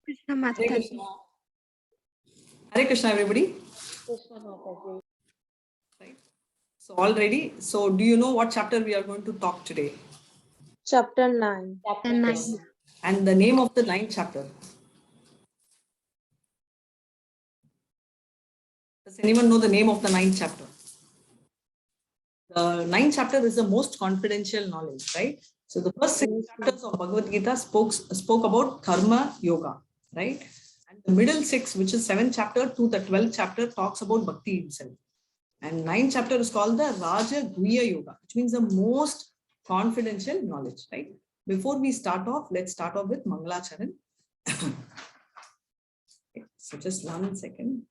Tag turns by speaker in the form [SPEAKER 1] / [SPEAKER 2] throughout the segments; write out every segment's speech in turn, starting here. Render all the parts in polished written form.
[SPEAKER 1] Krishna
[SPEAKER 2] Hare
[SPEAKER 1] Mataji.
[SPEAKER 2] Krishna. Hare Krishna, everybody.
[SPEAKER 3] Krishna Mataji.
[SPEAKER 2] Right. So all ready. So do you know what chapter we are going to talk today?
[SPEAKER 3] Chapter 9.
[SPEAKER 1] Chapter 9.
[SPEAKER 2] And the name of the 9th chapter. Does anyone know the name of the 9th chapter? The 9th chapter is the most confidential knowledge, right? So the first 6 chapters of Bhagavad Gita spoke about karma yoga, right? And the middle 6, which is 7th chapter to the 12th chapter, talks about bhakti itself. And 9th chapter is called the Raja Guhya Yoga, which means the most confidential knowledge, right? Before we start off, let's start off with Mangalacharan. So just 1 second.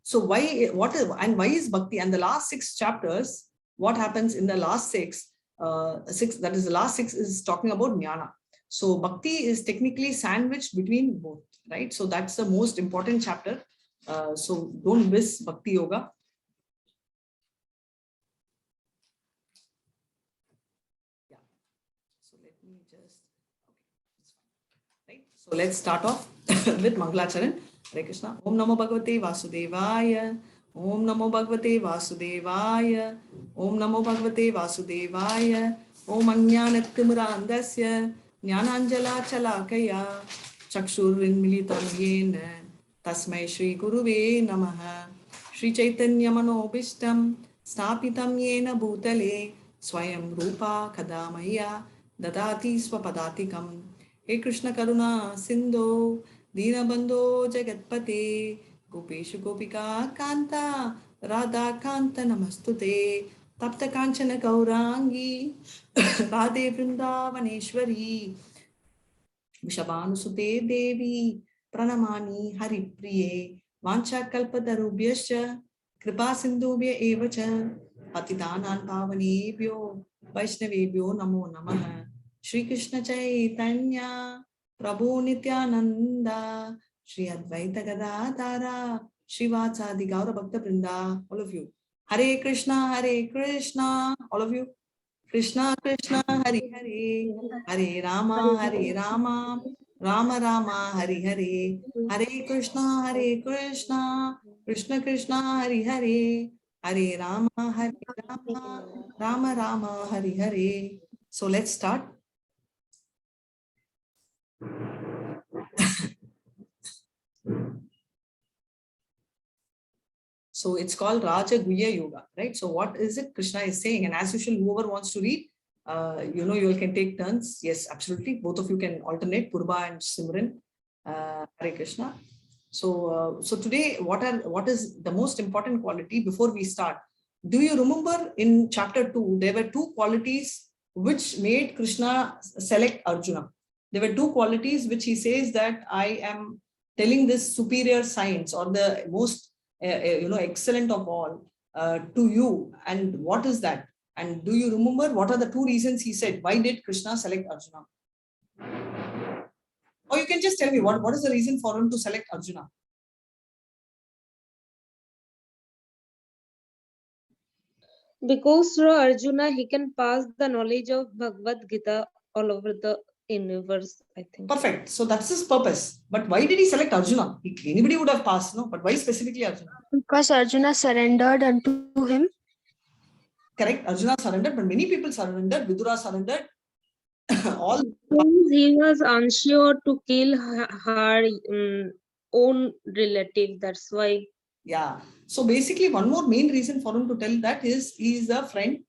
[SPEAKER 2] So why is bhakti? And the last 6 chapters, what happens in the last 6? That is the last 6 is talking about jnana. So bhakti is technically sandwiched between both, right? So that's the most important chapter. So don't miss bhakti yoga. Yeah. So let me just, okay, right? So let's start off with Mangalacharan. Hare Krishna. Om Namo Bhagavate Vasudevaya. Om Namo Bhagavate Vasudevaya. Om Namo Bhagavate Vasudevaya. Om Ajnanattimurandasya Jnananjala Chalakaya Chakshurvinmilitam Yena Tasmai Shri Guruve Namaha Shri Chaitanya Manobishtam Stapitam Yena Bhutale Swayam Rupa Kadamaya Dadati Swapadatikam. He Krishna Karuna Sindhu Dinabandho Jagatpate Gopeshu Gopika Kanta Radha Kanta Namastute Tapta Kanchana Gaurangi Radhe Vrindavaneshwari Vishabhanusute Devi Pranamani Hari Priye Vancha Kalpatarubhyascha Kripa Sindhubhya Evacha Patidanan Pavanebhyo Vaishnavebhyo Namo Namaha Shri Krishna Chaitanya Prabhu Nityananda Shri Advaita Gadadhara Shri Vatsadi Gaura Bhakta Vrinda. All of you. Hare Krishna, all of you. Krishna Krishna, Hare Hare, Hare Rama, Rama Rama, Hare Hare, Hare Krishna, Krishna Krishna, Hare Hare, Hare Rama, Rama Rama, Hare Hare. So let's start. So it's called Raja Guhya Yoga, right? So what is it Krishna is saying? And as usual, whoever wants to read, you can take turns. Yes, absolutely. Both of you can alternate, Purba and Simran. Hare Krishna. So today, what is the most important quality before we start? Do you remember in chapter 2, there were 2 qualities which made Krishna select Arjuna. There were 2 qualities which he says that I am telling this superior science or the most excellent of all to you. And what is that? And do you remember what are the 2 reasons he said? Why did Krishna select Arjuna? Or you can just tell me what is the reason for him to select Arjuna?
[SPEAKER 3] Because through Arjuna, he can pass the knowledge of Bhagavad Gita all over the universe, I think.
[SPEAKER 2] Perfect. So that's his purpose. But why did he select Arjuna? Anybody would have passed, no? But why specifically Arjuna?
[SPEAKER 1] Because Arjuna surrendered unto him.
[SPEAKER 2] Correct. Arjuna surrendered, but many people surrendered. Vidura surrendered. All.
[SPEAKER 3] He was unsure to kill her own relative. That's why.
[SPEAKER 2] Yeah. So basically, one more main reason for him to tell that is he is a friend,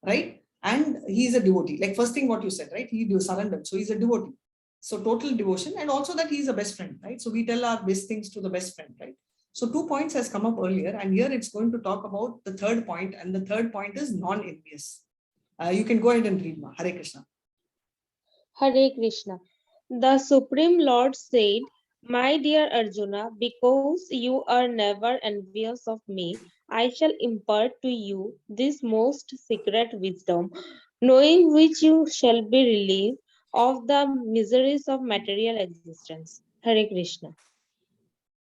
[SPEAKER 2] right? And he is a devotee. Like first thing what you said, right? He surrendered. So he's a devotee. So total devotion, and also that he is a best friend, right? So we tell our best things to the best friend, right? So 2 points has come up earlier, and here it's going to talk about the 3rd point, and the 3rd point is non-envious. You can go ahead and read, Ma. Hare Krishna.
[SPEAKER 3] Hare Krishna. The Supreme Lord said, "My dear Arjuna, because you are never envious of me, I shall impart to you this most secret wisdom, knowing which you shall be relieved of the miseries of material existence." Hare Krishna.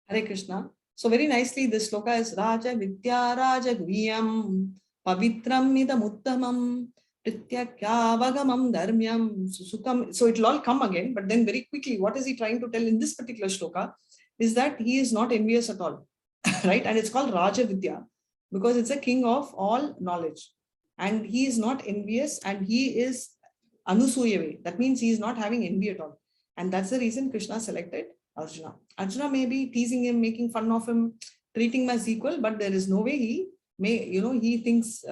[SPEAKER 2] Hare Krishna. So very nicely, this sloka is Raja Vidya Raja Guhyam Pavitram Idam Uttamam Prityakyavagamam dharmyam susukam. So it will all come again, but then very quickly, what is he trying to tell in this particular shloka is that he is not envious at all, right? And it's called Raja Vidya because it's a king of all knowledge. And he is not envious and he is Anusuyave. That means he is not having envy at all. And that's the reason Krishna selected Arjuna. Arjuna may be teasing him, making fun of him, treating him as equal, but there is no way he may, he thinks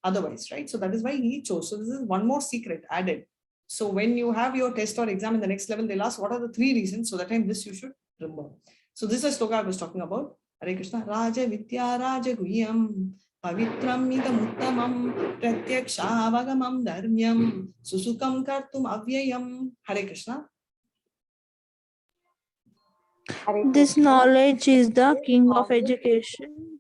[SPEAKER 2] otherwise, right? So that is why he chose. So this is one more secret added. So when you have your test or exam in the next level, they'll ask what are the 3 reasons. So that time this you should remember. So this is a sloka I was talking about. Hare Krishna. Raja Vidya Raja Guhyam Pavitram idam uttamam pratyakshaavagamam dharmyam susukam kartum avyayam. Hare Krishna.
[SPEAKER 4] This knowledge is the king of education,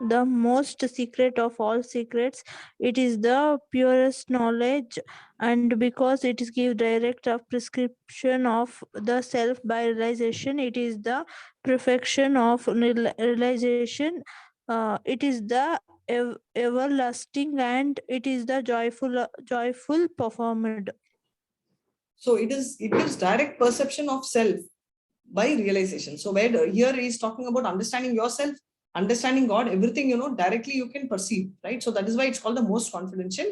[SPEAKER 4] the most secret of all secrets. It is the purest knowledge, and because it is give direct of prescription of the self by realization, it is the perfection of realization. It is the everlasting, and it is the joyful performed.
[SPEAKER 2] So it gives direct perception of self by realization. So where here he is talking about understanding yourself, understanding God, everything, directly you can perceive, right? So that is why it's called the most confidential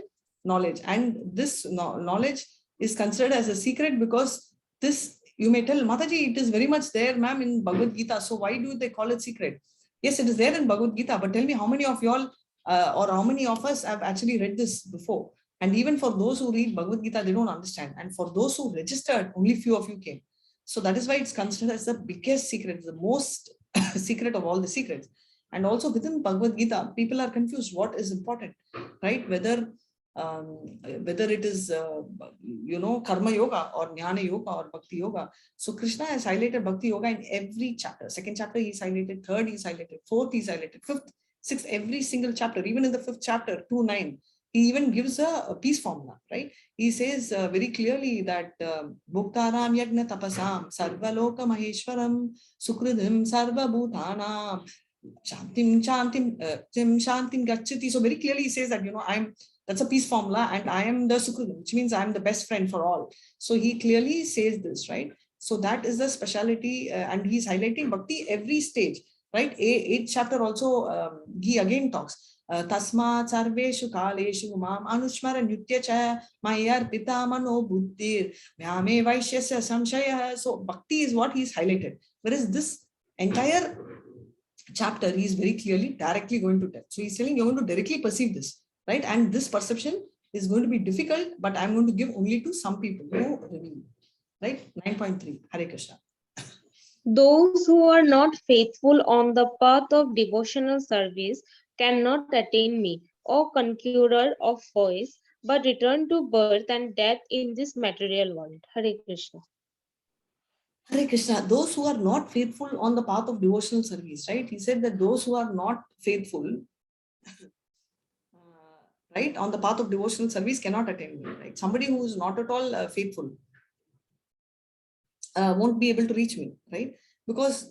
[SPEAKER 2] knowledge. And this knowledge is considered as a secret because this, you may tell, Mataji, it is very much there, ma'am, in Bhagavad Gita. So why do they call it secret? Yes, it is there in Bhagavad Gita, but tell me how many of y'all or how many of us have actually read this before? And even for those who read Bhagavad Gita, they don't understand. And for those who registered, only few of you came. So that is why it's considered as the biggest secret, the most secret of all the secrets. And also within Bhagavad Gita, people are confused what is important, right? Whether it is, karma yoga or jnana yoga or bhakti yoga. So Krishna has highlighted bhakti yoga in every chapter. Second chapter he's highlighted, third he's highlighted, fourth he's highlighted, fifth, sixth, every single chapter, even in the 5th chapter, 2:9. He even gives a peace formula, right? He says very clearly that Bhuktaram Yagna Tapasam Sarvaloka Maheshwaram Sukridim Sarva Bhutanam Shantim Gachati. So very clearly he says that, that's a peace formula and I am the Sukridim, which means I am the best friend for all. So he clearly says this, right? So that is the speciality and he's highlighting bhakti every stage, right? 8th chapter also, he again talks. Tasmat sarveshu kaleshu mam anushmara nitya cha mayar pita mano buddhir vyame vaishyasya samshaya. So bhakti is what he's highlighted. Whereas this entire chapter, he is very clearly directly going to tell. So he's telling you're going to directly perceive this, right? And this perception is going to be difficult, but I'm going to give only to some people who reveal, right? 9.3, Hare Krishna.
[SPEAKER 3] Those who are not faithful on the path of devotional service cannot attain me, O conqueror of foes, but return to birth and death in this material world. Hare Krishna.
[SPEAKER 2] Hare Krishna, those who are not faithful on the path of devotional service, right? He said that those who are not faithful, right, on the path of devotional service cannot attain me, right? Somebody who is not at all faithful won't be able to reach me, right? Because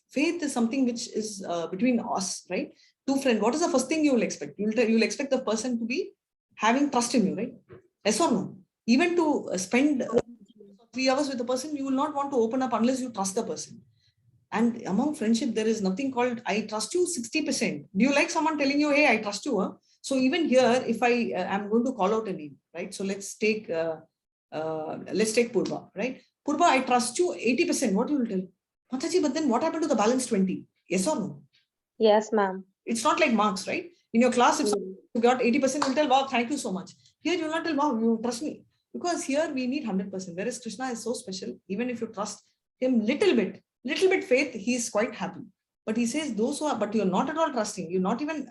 [SPEAKER 2] faith is something which is between us, right? Two friends, what is the first thing you will expect? You'll expect the person to be having trust in you, right? Yes or no? Even to spend 3 hours with the person, you will not want to open up unless you trust the person. And among friendship, there is nothing called I trust you 60%. Do you like someone telling you, hey, I trust you? Huh? So even here, if I am going to call out a name, right? So let's take Purva, right? Purva, I trust you 80%. What you will tell? Mataji, but then what happened to the balance 20? Yes or no?
[SPEAKER 3] Yes, ma'am.
[SPEAKER 2] It's not like marks, right? In your class, if you got 80%, you'll tell, wow, thank you so much. Here, you'll not tell, wow, you trust me. Because here we need 100%. Whereas Krishna is so special. Even if you trust him little bit faith, he is quite happy. But he says those who are, but you're not at all trusting, you're not even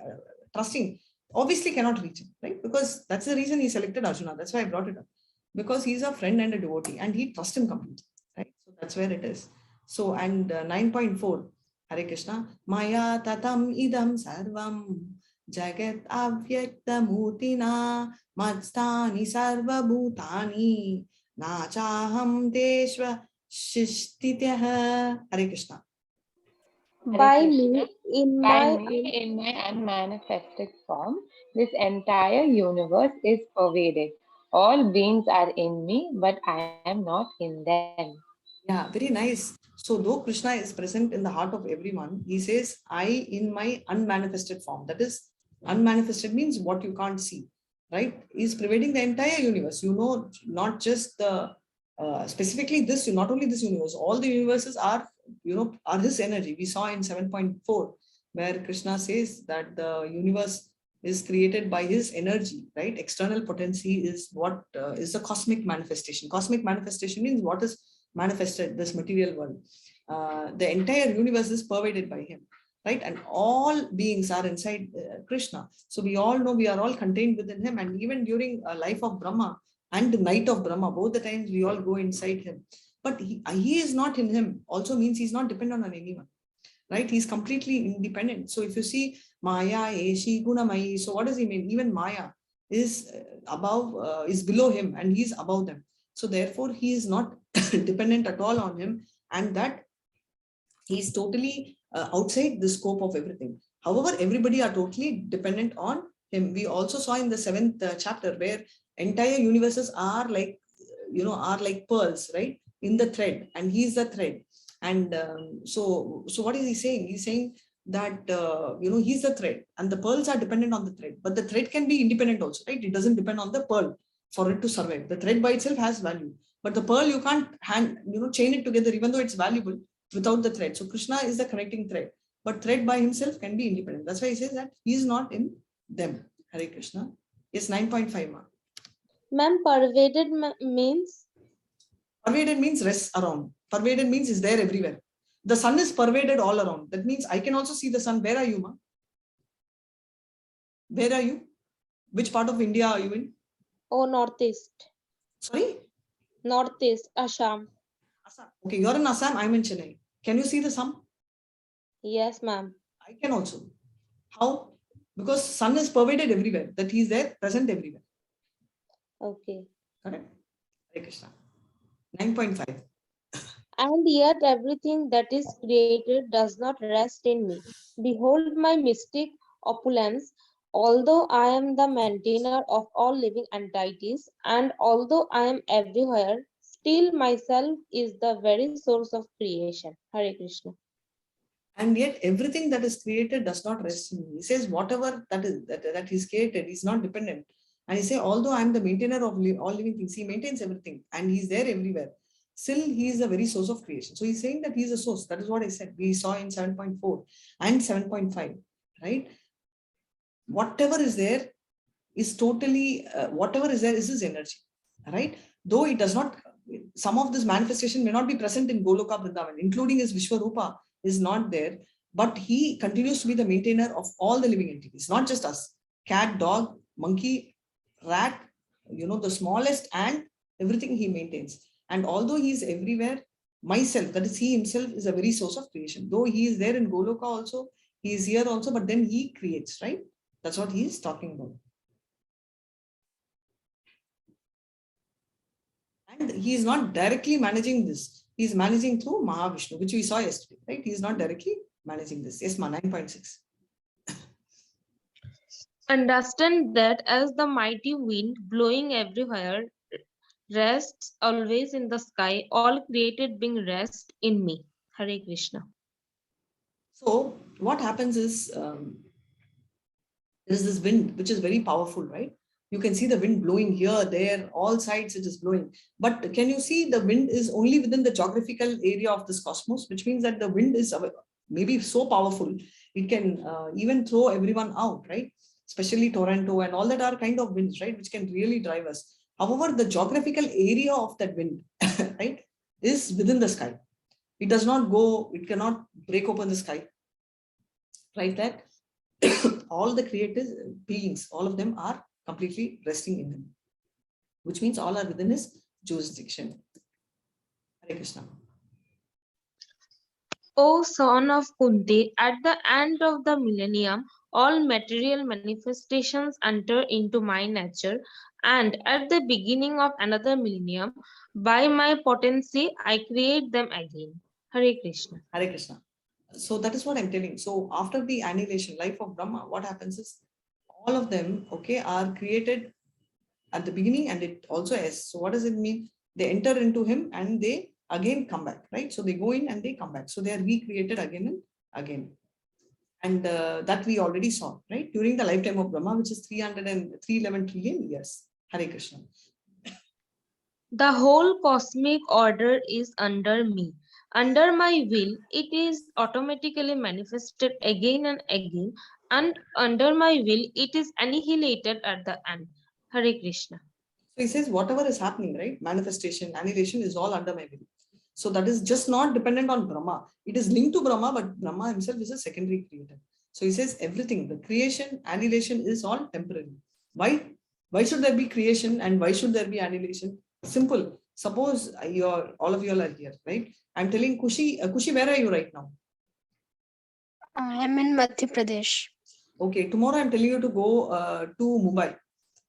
[SPEAKER 2] trusting, obviously cannot reach him, right? Because that's the reason he selected Arjuna. That's why I brought it up. Because he's a friend and a devotee and he trusts him completely, right? So that's where it is. So, and 9.4, Hare Krishna, Maya tatam idam sarvam jagat avyakta mutina matstani sarva bhutani nachaham deshva shishtityaha. Hare Krishna.
[SPEAKER 3] By me in
[SPEAKER 5] By
[SPEAKER 3] my
[SPEAKER 5] me in my unmanifested form, this entire universe is pervaded. All beings are in me, but I am not in them.
[SPEAKER 2] Yeah, very nice. So, though Krishna is present in the heart of everyone, he says, I in my unmanifested form. That is, unmanifested means what you can't see, right? He's pervading the entire universe. You know, not just the specifically this, not only this universe, all the universes are, are his energy. We saw in 7.4 where Krishna says that the universe is created by his energy, right? External potency is what is the cosmic manifestation. Cosmic manifestation means what is manifested, this material world. The entire universe is pervaded by him, right? And all beings are inside Krishna. So we all know we are all contained within him. And even during life of Brahma and the night of Brahma, both the times we all go inside him. But he is not in him, also means he's not dependent on anyone, right? He's completely independent. So if you see Maya, Eshi, Gunamai, so what does he mean? Even Maya is is below him and he's above them. So therefore, he is not dependent at all on him, and that he's totally outside the scope of everything. However, everybody are totally dependent on him. We also saw in the 7th chapter where entire universes are like, are like pearls, right? In the thread, and he's the thread. And so what is he saying? He's saying that, he's the thread and the pearls are dependent on the thread, but the thread can be independent also, right? It doesn't depend on the pearl for it to survive. The thread by itself has value, but the pearl you can't chain it together, even though it's valuable, without the thread. So Krishna is the connecting thread, but thread by himself can be independent. That's why he says that he is not in them. Hare Krishna. Yes, 9.5 mark.
[SPEAKER 3] ma'am, pervaded means
[SPEAKER 2] Pervaded means rests around. Pervaded means is there everywhere. The sun is pervaded all around. That means I can also see the sun. Where are you, ma? Where are you? Which part of India are you in?
[SPEAKER 3] oh northeast.
[SPEAKER 2] Sorry?
[SPEAKER 3] Northeast, Assam.
[SPEAKER 2] Assam. Okay, you're in Assam, I'm in Chennai. Can you see the sun?
[SPEAKER 3] Yes, ma'am.
[SPEAKER 2] I can also. How? Because sun is pervaded everywhere. That he is there, present everywhere.
[SPEAKER 3] Okay.
[SPEAKER 2] Correct? Hare Krishna. 9.5.
[SPEAKER 3] And yet everything that is created does not rest in me. Behold my mystic opulence, although I am the maintainer of all living entities, and although I am everywhere, still myself is the very source of creation. Hare Krishna.
[SPEAKER 2] And yet everything that is created does not rest in me. He says whatever that he's created is not dependent. And he says, although I'm the maintainer of all living things, he maintains everything and he's there everywhere. Still, he is the very source of creation. So he's saying that he's a source. That is what I said. We saw in 7.4 and 7.5, right? Whatever is there is totally, whatever is there is his energy, right? Though it does not, some of this manifestation may not be present in Goloka Vrindavan, including his Vishwarupa is not there, but he continues to be the maintainer of all the living entities, not just us. Cat, dog, monkey, rat, the smallest ant, everything he maintains. And although he is everywhere, myself, that is he himself, is a very source of creation. Though he is there in Goloka also, he is here also, but then he creates, right? That's what he is talking about. And he is not directly managing this. He is managing through Mahavishnu, which we saw yesterday, right? He is not directly managing this. Yes, ma, 9.6.
[SPEAKER 3] Understand that as the mighty wind blowing everywhere rests always in the sky, all created being rest in me. Hare Krishna.
[SPEAKER 2] So what happens is, there is this wind, which is very powerful, right? You can see the wind blowing here, there, all sides it is blowing. But can you see the wind is only within the geographical area of this cosmos, which means that the wind is maybe so powerful, it can even throw everyone out, right? Especially Toronto and all that are kind of winds, right? Which can really drive us. However, the geographical area of that wind, right, is within the sky. It does not go, it cannot break open the sky, right? That all the creative beings, all of them are completely resting in him, which means all are within his jurisdiction. Hare Krishna.
[SPEAKER 3] O son of Kunti, at the end of the millennium, all material manifestations enter into my nature, and at the beginning of another millennium, by my potency, I create them again. Hare Krishna.
[SPEAKER 2] Hare Krishna. So that is what I'm telling. So after the annihilation, life of Brahma, what happens is all of them, okay, are created at the beginning, and it also is. So what does it mean? They enter into him and they again come back, right? So they go in and they come back. So they are recreated again and again. And that we already saw, right? During the lifetime of Brahma, which is 311 trillion years. Hare Krishna.
[SPEAKER 3] The whole cosmic order is under me. Under my will, it is automatically manifested again and again, and under my will, it is annihilated at the end. Hare Krishna.
[SPEAKER 2] So he says, whatever is happening, right? Manifestation, annihilation is all under my will. So that is just not dependent on Brahma. It is linked to Brahma, but Brahma himself is a secondary creator. So he says everything, the creation, annihilation is all temporary. Why? Why should there be creation and why should there be annihilation? Simple. Suppose all of you all are here, right? I'm telling Kushi, Kushi, where are you right now?
[SPEAKER 1] I am in Madhya Pradesh.
[SPEAKER 2] Okay, tomorrow I'm telling you to go to Mumbai.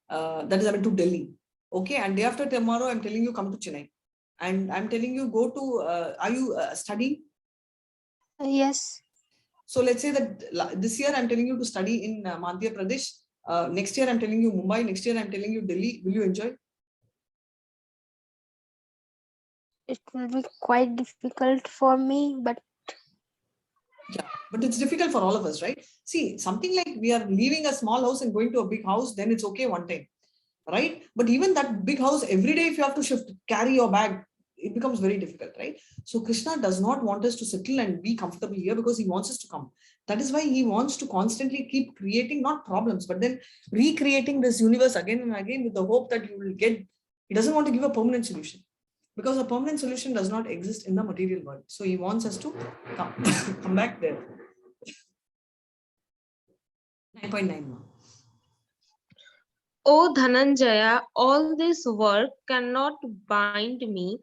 [SPEAKER 2] That is, I mean, to Delhi. Okay, and day after tomorrow, I'm telling you come to Chennai. And I'm telling you go to, are you studying?
[SPEAKER 1] Yes.
[SPEAKER 2] So let's say that this year I'm telling you to study in Madhya Pradesh. Next year I'm telling you Mumbai. Next year I'm telling you Delhi. Will you enjoy?
[SPEAKER 1] It will be quite difficult for me, but
[SPEAKER 2] Yeah, but it's difficult for all of us, right? See, something like we are leaving a small house and going to a big house, then it's okay one time, right? But even that big house, every day if you have to shift, carry your bag, it becomes very difficult, right? So Krishna does not want us to settle and be comfortable here because he wants us to come. That is why he wants to constantly keep creating not problems, but then recreating this universe again and again with the hope that you will get. He doesn't want to give a permanent solution because a permanent solution does not exist in the material world. So he wants us to come, come back there. 9.9.
[SPEAKER 3] O Dhananjaya, all this work cannot bind me.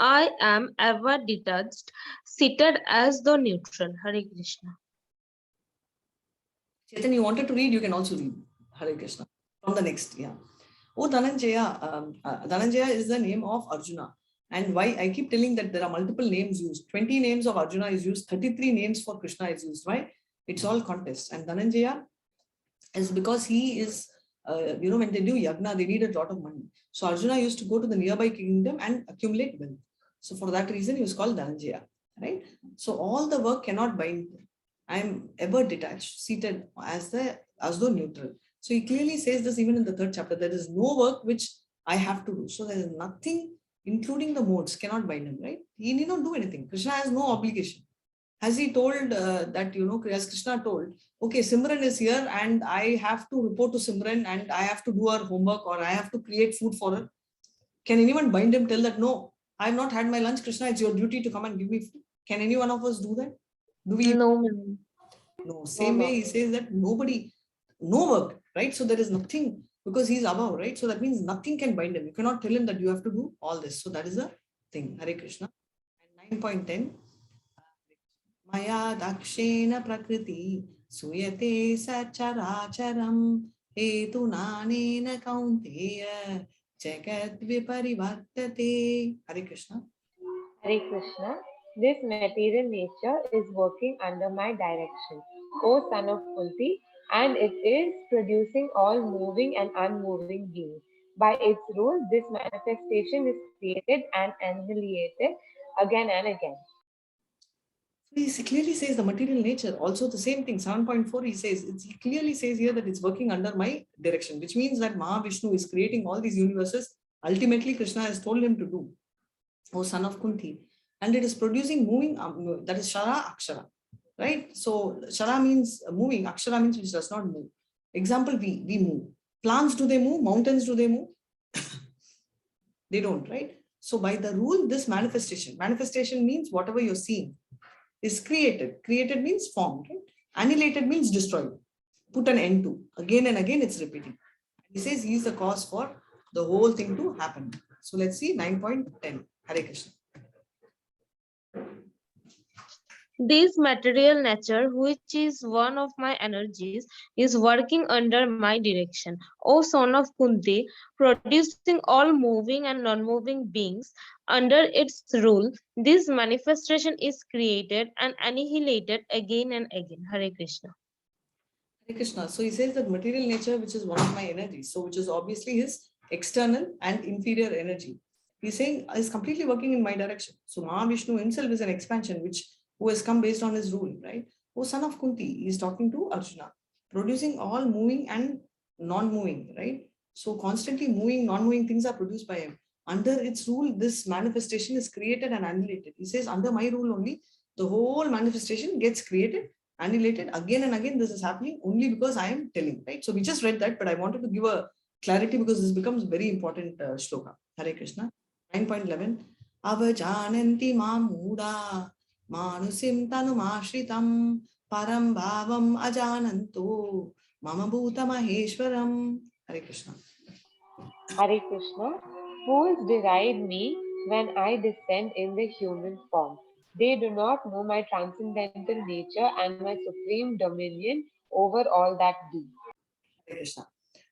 [SPEAKER 3] I am ever detached, seated as though neutral. Hare Krishna.
[SPEAKER 2] Chetan, you wanted to read, you can also read. Hare Krishna. From the next, yeah. Oh, Dhananjaya. Dhananjaya is the name of Arjuna. And why I keep telling that there are multiple names used. 20 names of Arjuna is used, 33 names for Krishna is used. Why? It's all contest. And Dhananjaya is because he is, when they do yagna, they need a lot of money. So Arjuna used to go to the nearby kingdom and accumulate wealth. So for that reason, he was called Dhananjaya, right? So all the work cannot bind. I am ever detached, seated as though neutral. So he clearly says this even in the 3rd chapter. There is no work which I have to do. So there is nothing, including the modes, cannot bind him, right? He need not do anything. Krishna has no obligation. Has he told that, as Krishna told, okay, Simran is here and I have to report to Simran and I have to do her homework or I have to create food for her. Can anyone bind him, tell that, no, I have not had my lunch, Krishna, it's your duty to come and give me food? Can any one of us do that? Do we?
[SPEAKER 3] No, ma'am.
[SPEAKER 2] No. Same way he says that nobody, no work, right? So there is nothing because he's above, right? So that means nothing can bind him. You cannot tell him that you have to do all this. So that is the thing. Hare Krishna. And 9.10. Maya dakshena prakriti suyate sacharacharam hetunanena kaunteya jagat viparivartate. Hare Krishna.
[SPEAKER 5] Hare Krishna. This material nature is working under my direction, O son of Kunti, and it is producing all moving and unmoving beings. By its rule, this manifestation is created and annihilated again and again.
[SPEAKER 2] He clearly says the material nature. Also the same thing, 7.4, he clearly says here that it's working under my direction, which means that Mahavishnu is creating all these universes. Ultimately, Krishna has told him to do, O son of Kunti. And it is producing moving, that is Shara, Akshara, right? So Shara means moving, Akshara means which does not move. Example, we move. Plants, do they move? Mountains, do they move? They don't, right? So by the rule, this manifestation means whatever you're seeing is created. Created means formed, right? Annihilated means destroyed. Put an end to. Again and again, it's repeating. He says he is the cause for the whole thing to happen. So let's see 9.10. Hare Krishna.
[SPEAKER 3] This material nature, which is one of my energies, is working under my direction. O son of Kunti, producing all moving and non-moving beings under its rule, this manifestation is created and annihilated again and again. Hare Krishna.
[SPEAKER 2] Hare Krishna. So he says that material nature, which is one of my energies, so which is obviously his external and inferior energy. He's saying is completely working in my direction. So Mahavishnu himself is an expansion which who has come based on his rule, right? O son of Kunti, he is talking to Arjuna, producing all moving and non-moving, right? So constantly moving, non-moving things are produced by him. Under its rule, this manifestation is created and annihilated. He says, under my rule only, the whole manifestation gets created, annihilated again and again. This is happening only because I am telling, right? So we just read that, but I wanted to give a clarity because this becomes very important shloka. Hare Krishna. 9.11. Avajananti mamuda manusim tanumashritam param bhavam ajananto mama bhuta maheshwaram. Hare Krishna.
[SPEAKER 5] Hare Krishna. Fools deride me when I descend in the human form. They do not know my transcendental nature and my supreme dominion over all that be.
[SPEAKER 2] Hare Krishna.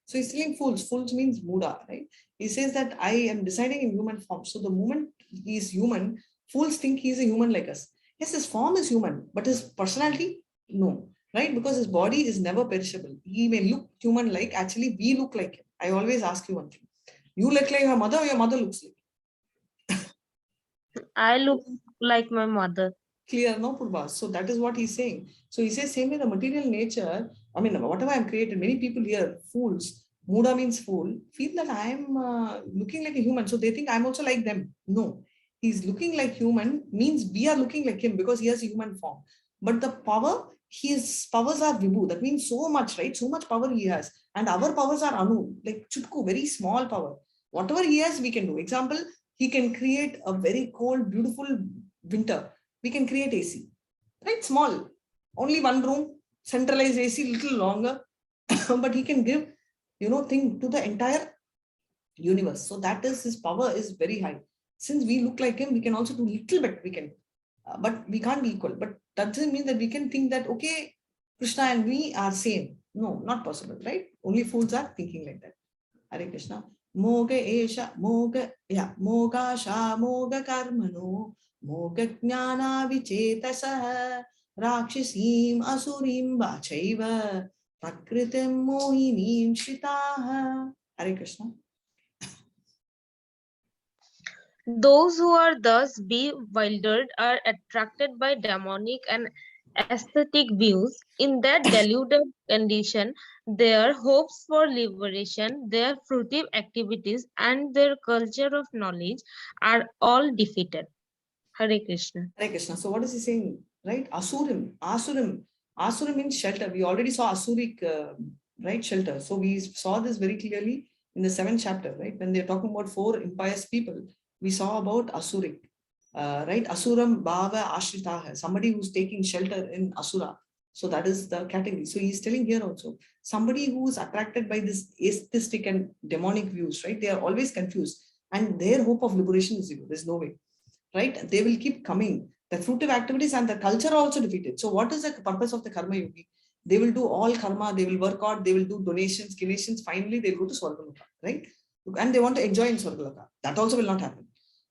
[SPEAKER 2] So he's telling fools. Fools means Muda, right? He says that I am deciding in human form. So the moment he is human, fools think he is a human like us. Yes, his form is human, but his personality, no, right? Because his body is never perishable. He may look human like, actually, we look like him. I always ask you one thing. You look like your mother or your mother looks like?
[SPEAKER 3] I look like my mother.
[SPEAKER 2] Clear, no, Purva? So that is what he's saying. So he says, same way the material nature, I mean, whatever I'm created, many people here, fools, Muda means fool, feel that I am looking like a human. So they think I'm also like them. No, he's looking like human means we are looking like him because he has a human form. But the power, his powers are Vibhu. That means so much, right? So much power he has. And our powers are Anu, like Chutku, very small power. Whatever he has, we can do. Example, he can create a very cold, beautiful winter. We can create AC, right? Small, only one room, centralized AC, little longer, but he can give, thing to the entire universe. So that is, his power is very high. Since we look like him, we can also do little bit, we can, but we can't be equal. But that doesn't mean that we can think that, okay, Krishna and we are same. No, not possible, right? Only fools are thinking like that. Hare Krishna. Moga esha, moga, yeah, moga sha, moga karmano, moga jnana vichetasa, rakshasim asurim bachaiva, prakritim mohinim shitaha. Hare Krishna.
[SPEAKER 3] Those who are thus bewildered are attracted by demonic and aesthetic views. In that deluded condition, their hopes for liberation, their fruitive activities, and their culture of knowledge are all defeated. Hare Krishna.
[SPEAKER 2] Hare Krishna. So what is he saying? Right? Asurim. Asurim. Asurim means shelter. We already saw Asuric, right? Shelter. So we saw this very clearly in the 7th chapter, right? When they're talking about 4 impious people, we saw about Asuric, right? Asuram Bhava Ashritaha, somebody who's taking shelter in Asura. So that is the category. So he's telling here also, somebody who is attracted by this aesthetic and demonic views, right? They are always confused. And their hope of liberation is zero. There's no way. Right? They will keep coming. The fruitive activities and the culture are also defeated. So what is the purpose of the karma yogi? They will do all karma, they will work out, they will do donations, donations, finally they'll go to Swargaloka, right? And they want to enjoy in Swargaloka. That also will not happen.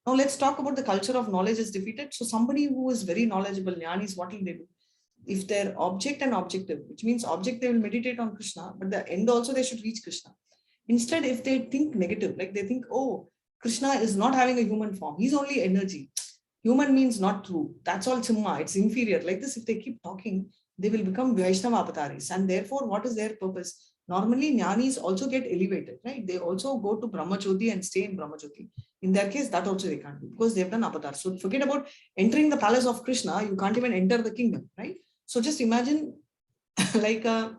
[SPEAKER 2] Now let's talk about the culture of knowledge is defeated. So somebody who is very knowledgeable, jnanis, what will they do? If their object and objective, which means object, they will meditate on Krishna, but the end also they should reach Krishna. Instead, if they think negative, like they think, oh, Krishna is not having a human form. He's only energy. Human means not true. That's all Simma. It's inferior. Like this, if they keep talking, they will become Vaishnava avataris. And therefore, what is their purpose? Normally, jnanis also get elevated, right? They also go to Brahmajyoti and stay in Brahmajyoti. In their case, that also they can't do because they've done avatar. So forget about entering the palace of Krishna. You can't even enter the kingdom, right? So just imagine like a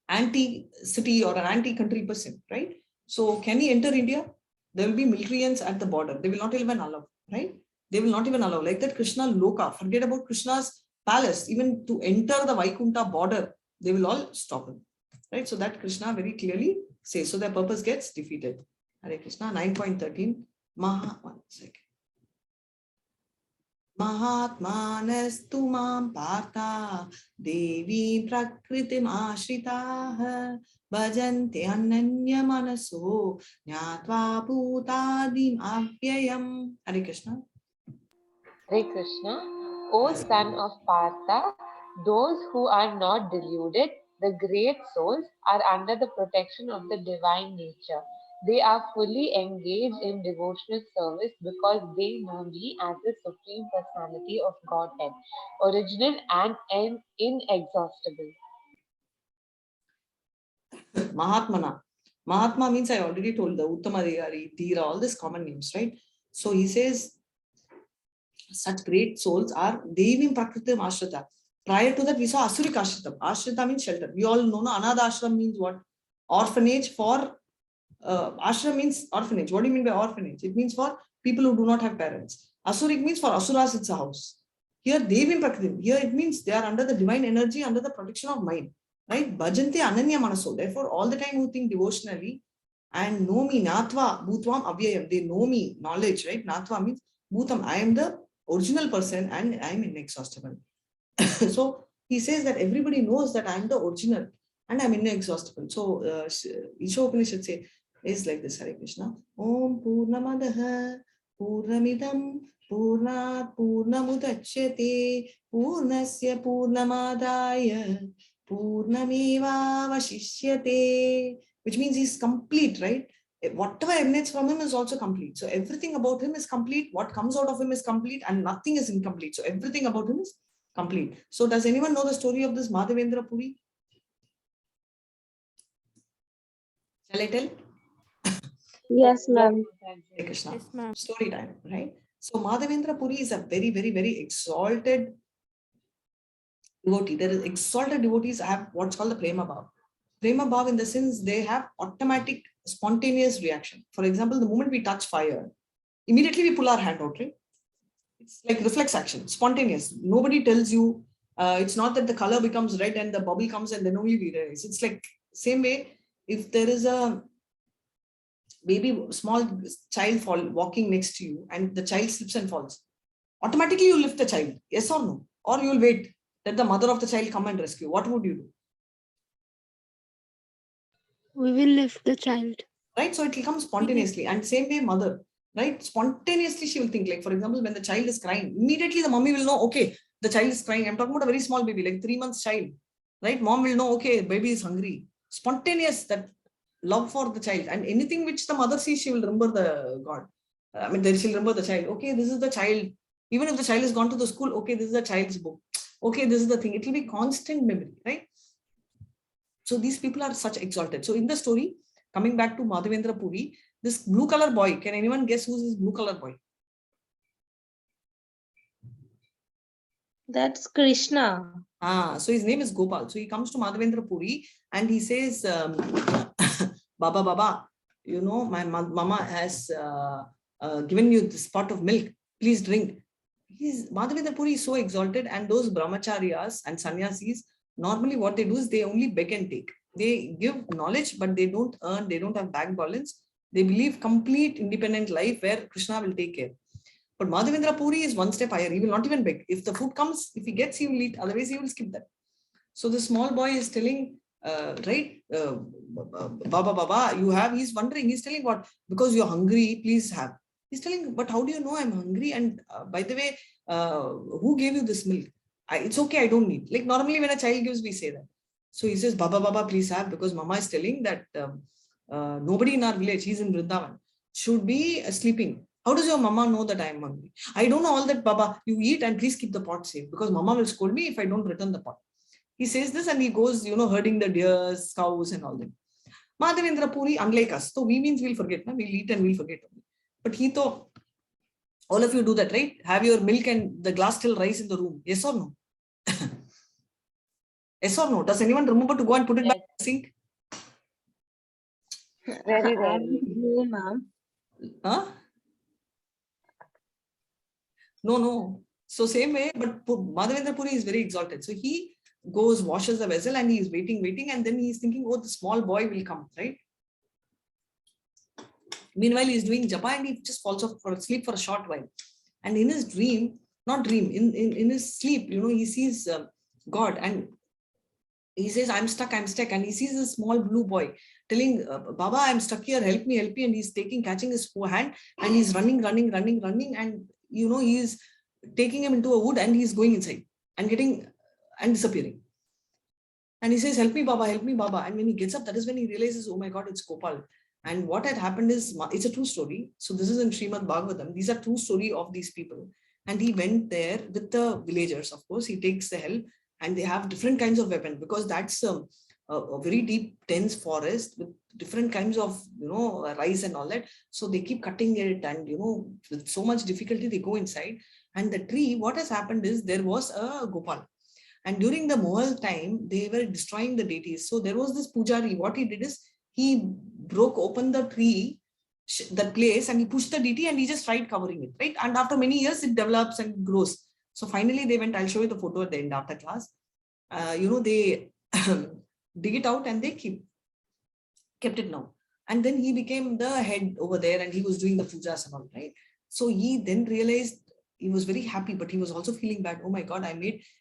[SPEAKER 2] anti-city or an anti-country person, right? So can he enter India? There will be militarians at the border. They will not even allow, right? They will not even allow. Like that Krishna Loka, forget about Krishna's palace, even to enter the Vaikunta border, they will all stop him, right? So that Krishna very clearly says, so their purpose gets defeated. Hare Krishna, 9.13, one second. Mahatmanastu mam partha devi prakritim ashritaah bhajanti ananya manaso jnatva bhutadim avyayam. Hare Krishna.
[SPEAKER 5] Hare Krishna. O son of Partha, those who are not deluded, the great souls, are under the protection of the divine nature. They are fully engaged in devotional service because they know me as the Supreme Personality of Godhead, original and inexhaustible.
[SPEAKER 2] Mahatmana. Mahatma means, I already told, the Uttamadhikari, Dhira, all these common names, right? So he says, such great souls are Devim Prakritim Ashrita. Prior to that, we saw Asurik Ashritam. Ashrita means shelter. We all know, no? Anadha Ashram means what? Orphanage for, Ashram means orphanage. What do you mean by orphanage? It means for people who do not have parents. Asurik means for Asuras, it's a house. Here, Devim Prakritim. Here it means they are under the divine energy, under the protection of mind. Right? Bhajante Ananya Manaso. Therefore, all the time who think devotionally and know me, Natva, Bhutvam Avyayam. They know me, knowledge, right? Natva means Bhutam. I am the original person and I am inexhaustible. So he says that everybody knows that I am the original and I am inexhaustible. So Isha Upanishad say is like this. Hare Krishna. Om Purnamadaha Purnamidam Purnat Purnamudachyate Purnasya Purnamadaya Purnameva Vashishyate, which means he's complete, right? Whatever emanates from him is also complete. So everything about him is complete. What comes out of him is complete and nothing is incomplete. So everything about him is complete. So does anyone know the story of this Madhavendra Puri? Shall I tell?
[SPEAKER 3] Yes, ma'am.
[SPEAKER 2] Hare Krishna.
[SPEAKER 4] Yes, ma'am.
[SPEAKER 2] Story time, right? So Madhavendra Puri is a very, very, very exalted devotee. There is exalted devotees have what's called the Prema Bhav. Prema Bhav in the sense they have automatic, spontaneous reaction. For example, the moment we touch fire, immediately we pull our hand out, right? It's like reflex action, spontaneous. Nobody tells you. It's not that the color becomes red and the bubble comes and then only we realize. It's like same way. If there is a baby, small child walking next to you and the child slips and falls, automatically you lift the child. Yes or no? Or you will wait that the mother of the child come and rescue. What would you do?
[SPEAKER 1] We will lift the child.
[SPEAKER 2] Right? So it will come spontaneously. And same way, mother, right? Spontaneously, she will think, like, for example, when the child is crying, immediately the mommy will know, okay, the child is crying. I'm talking about a very small baby, like 3 months child, right? Mom will know, okay, baby is hungry. Spontaneous, that love for the child. And anything which the mother sees, she will remember the God. I mean, she'll remember the child. Okay, this is the child. Even if the child has gone to the school, okay, this is the child's book. Okay, this is the thing. It will be constant memory, right? So these people are such exalted. So in the story, coming back to Madhavendra Puri, this blue color boy, can anyone guess who's this blue color boy?
[SPEAKER 3] That's Krishna.
[SPEAKER 2] So his name is Gopal. So he comes to Madhavendra Puri and he says, Baba, Baba, you know, my mama has given you this pot of milk. Please drink. Madhavendra Puri is so exalted, and those brahmacharyas and sannyasis, normally what they do is they only beg and take. They give knowledge, but they don't earn, they don't have bank balance. They believe complete independent life where Krishna will take care. But Madhavendra Puri is one step higher. He will not even beg. If the food comes, if he gets, he will eat. Otherwise, he will skip that. So the small boy is telling, Baba, Baba, you have, he's wondering, he's telling what? Because you're hungry, please have. He's telling, but how do you know I'm hungry? And by the way, who gave you this milk? It's okay, I don't need. Like normally when a child gives, we say that. So he says, Baba, Baba, please have, because Mama is telling that nobody in our village, he's in Vrindavan, should be sleeping. How does your mama know that I am hungry? I don't know all that, Baba. You eat and please keep the pot safe, because Mama will scold me if I don't return the pot. He says this and he goes, herding the deers, cows and all that. Madhavendra Puri, unlike us. So we means we'll forget. We'll eat and we'll forget. But he thought, all of you do that, right? Have your milk and the glass still rise in the room. Yes or no? Yes or no? Does anyone remember to go and put it back in the sink?
[SPEAKER 5] Very rarely.
[SPEAKER 3] No, ma'am.
[SPEAKER 2] Huh? No. So same way, but Madhavendra Puri is very exalted. So he goes, washes the vessel and he is waiting. And then he's thinking, oh, the small boy will come, right? Meanwhile, he's doing japa and he just falls off for sleep for a short while. And in his dream, not dream, in his sleep, he sees God, and he says, I'm stuck, and he sees a small blue boy telling, Baba, I'm stuck here, help me, and he's catching his hand, and he's running, and he's taking him into a wood, and he's going inside and disappearing. And he says, help me, Baba. And when he gets up, that is when he realizes, oh my God, it's Gopal. And what had happened is, it's a true story. So this is in Srimad Bhagavatam. These are true story of these people. And he went there with the villagers, of course. He takes the help, and they have different kinds of weapons, because that's a very deep, dense forest with different kinds of, rice and all that. So they keep cutting it, and, with so much difficulty, they go inside. And the tree, what has happened is, there was a Gopal. And during the Mughal time, they were destroying the deities. So there was this pujari. What he did is, he broke open the tree, that place, and he pushed the deity, and he just tried covering it, right? And after many years, it develops and grows. So finally, they went, I'll show you the photo at the end after class. They dig it out, and they kept it now. And then he became the head over there, and he was doing the pujas and all, right? So he then realized, he was very happy, but he was also feeling bad. Oh my God,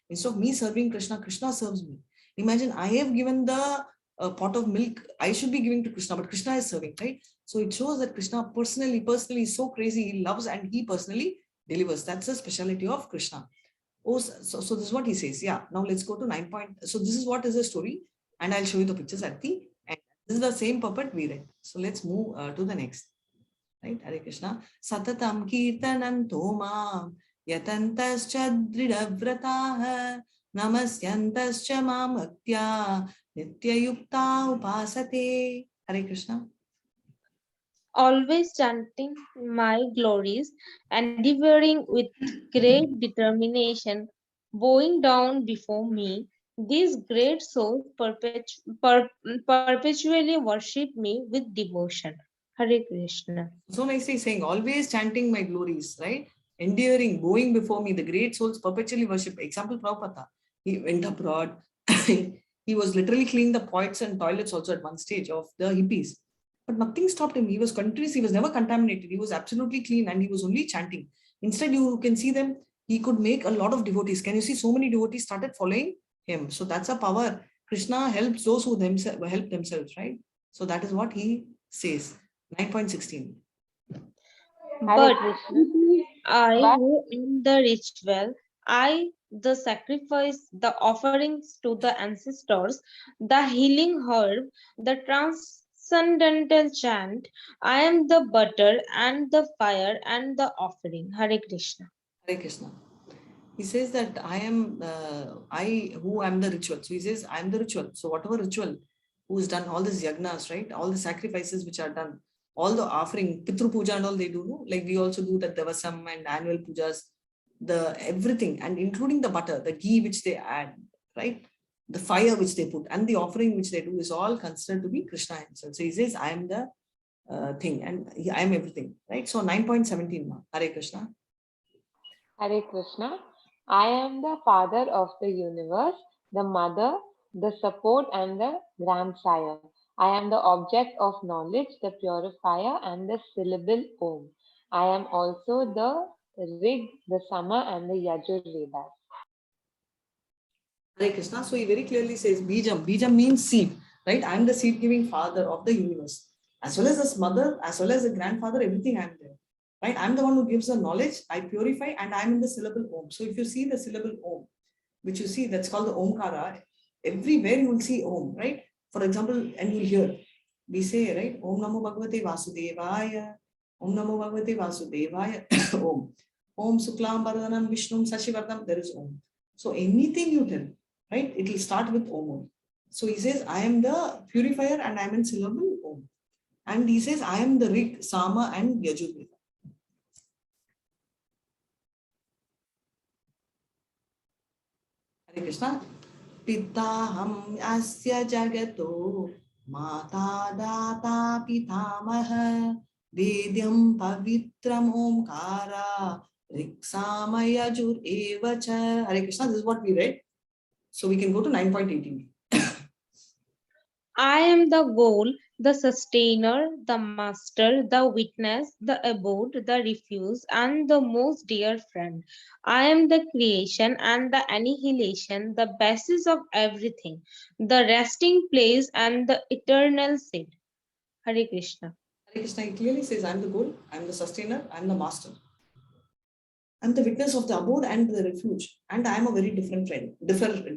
[SPEAKER 2] instead of me serving Krishna, Krishna serves me. Imagine, I have given the pot of milk, I should be giving to Krishna, but Krishna is serving, right? So it shows that Krishna personally is so crazy. He loves, and he personally delivers. That's the speciality of Krishna. Oh, so this is what he says. Yeah. Now let's go to 9 point. So this is what is the story, and I'll show you the pictures at the end. This is the same puppet we read. So let's move to the next. Right, Hare Krishna. Satatam kirtanam tomam yatantascha dridavratah namasyantascha mamatya nityayukta upasate. Hare Krishna.
[SPEAKER 3] Always chanting my glories, endeavoring with great determination, bowing down before me, these great souls perpetually worship me with devotion. Hare Krishna.
[SPEAKER 2] So nicely saying, always chanting my glories, right? Enduring, bowing before me, the great souls perpetually worship. Example, Prabhupada. He went abroad. He was literally cleaning the poets and toilets also at one stage of the hippies. But nothing stopped him. He was continuous. He was never contaminated. He was absolutely clean, and he was only chanting. Instead, you can see them. He could make a lot of devotees. Can you see so many devotees started following him? So that's a power. Krishna helps those who help themselves, right? So that is what he says. 9.16.
[SPEAKER 3] But I who am the ritual, I the sacrifice, the offerings to the ancestors, the healing herb, the transcendental chant, I am the butter and the fire and the offering. Hare Krishna.
[SPEAKER 2] Hare Krishna. He says that I who am the ritual. So he says, I am the ritual. So whatever ritual who is done, all these yagnas, right? All the sacrifices which are done, all the offering, Pitru Puja and all they do, no? Like we also do the Devasam and annual pujas, the everything, and including the butter, the ghee which they add, right? The fire which they put, and the offering which they do is all considered to be Krishna himself. So he says, I am the thing, and I am everything, right? So 9.17 now. Hare Krishna.
[SPEAKER 5] Hare Krishna. I am the father of the universe, the mother, the support, and the grandsire. I am the object of knowledge, the purifier, and the syllable Om. I am also the Rig, the Sama, and the Yajur Vedas.
[SPEAKER 2] Hare Krishna. So he very clearly says Bijam. Bijam means seed, right? I am the seed giving father of the universe. As well as the mother, as well as the grandfather, everything I am there. Right? I'm the one who gives the knowledge, I purify, and I'm in the syllable Om. So if you see the syllable Om, which you see, that's called the Omkara, everywhere you will see Om, right? For example, and you'll hear, we say, right? Om Namo Bhagavate Vasudevaya. Om Namo Bhagavate Vasudevaya. Om. Om Suklam Bharadhanam Vishnum Sashivardhanam. There is Om. So anything you tell, right? It will start with Om. So he says, I am the purifier and I am in syllable Om. And he says, I am the Rig, Sama, and Yajurveda. Hare Krishna. Pitaham asya jagato mata data pitamaha vedyam pavitram omkara riksama yajur evacha. Hare Krishna, this is what we read. So we can go to 9.18.
[SPEAKER 3] I am the goal, the sustainer, the master, the witness, the abode, the refuge, and the most dear friend. I am the creation and the annihilation, the basis of everything, the resting place and the eternal seed. Hare Krishna.
[SPEAKER 2] Hare Krishna, he clearly says, I'm the goal, I'm the sustainer, I'm the master. I'm the witness of the abode and the refuge. And I am a very different friend,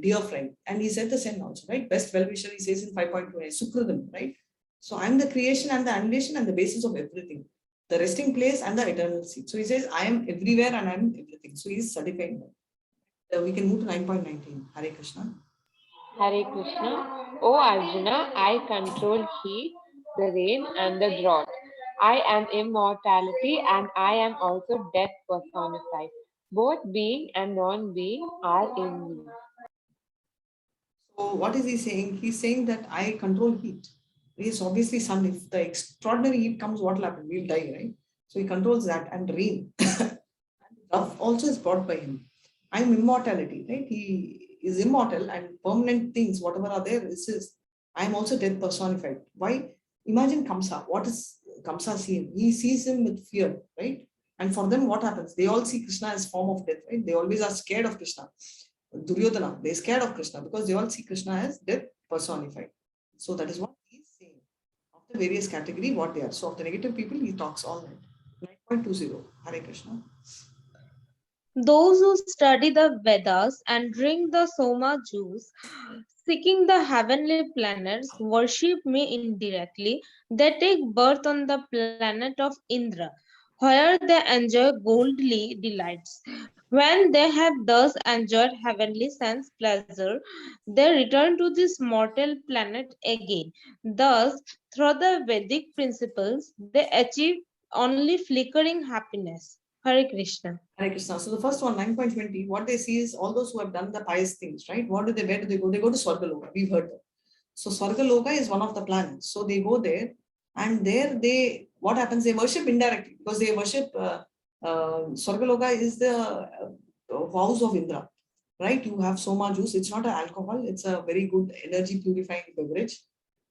[SPEAKER 2] dear friend. And he said the same also, right? Best well-wisher, he says in 5.2, Sukridam, right? So I'm the creation and the annihilation and the basis of everything. The resting place and the eternal seat. So he says, I am everywhere and I am everything. So he's certifying that. We can move to 9.19. Hare Krishna.
[SPEAKER 5] Hare Krishna. O Arjuna, I control heat, the rain, and the drought. I am immortality and I am also death personified. Both being and non being are in me.
[SPEAKER 2] So what is he saying? He's saying that I control heat. Yes, obviously sun. If the extraordinary heat comes, what will happen? We'll die, right? So he controls that, and rain. Love also is brought by him. I'm immortality, right? He is immortal and permanent things, whatever are there, is his. I'm also death personified. Why? Imagine Kamsa. What is Kamsa seeing? He sees him with fear, right? And for them, what happens? They all see Krishna as form of death, right? They always are scared of Krishna. Duryodhana, they're scared of Krishna because they all see Krishna as death personified. So that is what he is saying. Of the various category, what they are. So of the negative people, he talks all that. 9.20. Hare Krishna.
[SPEAKER 3] Those who study the Vedas and drink the Soma juice, seeking the heavenly planets, worship me indirectly. They take birth on the planet of Indra, where they enjoy goldly delights. When they have thus enjoyed heavenly sense pleasure, they return to this mortal planet again. Thus, through the Vedic principles, they achieve only flickering happiness. Hare Krishna.
[SPEAKER 2] Hare Krishna. So the first one, 9.20, what they see is all those who have done the pious things, right? Where do they go? They go to Swargaloka. We've heard that. So Swargaloka is one of the planets. So they go there, and there what happens? They worship indirectly because they worship, Swargaloka is the house of Indra, right? You have Soma juice. It's not an alcohol. It's a very good energy purifying beverage.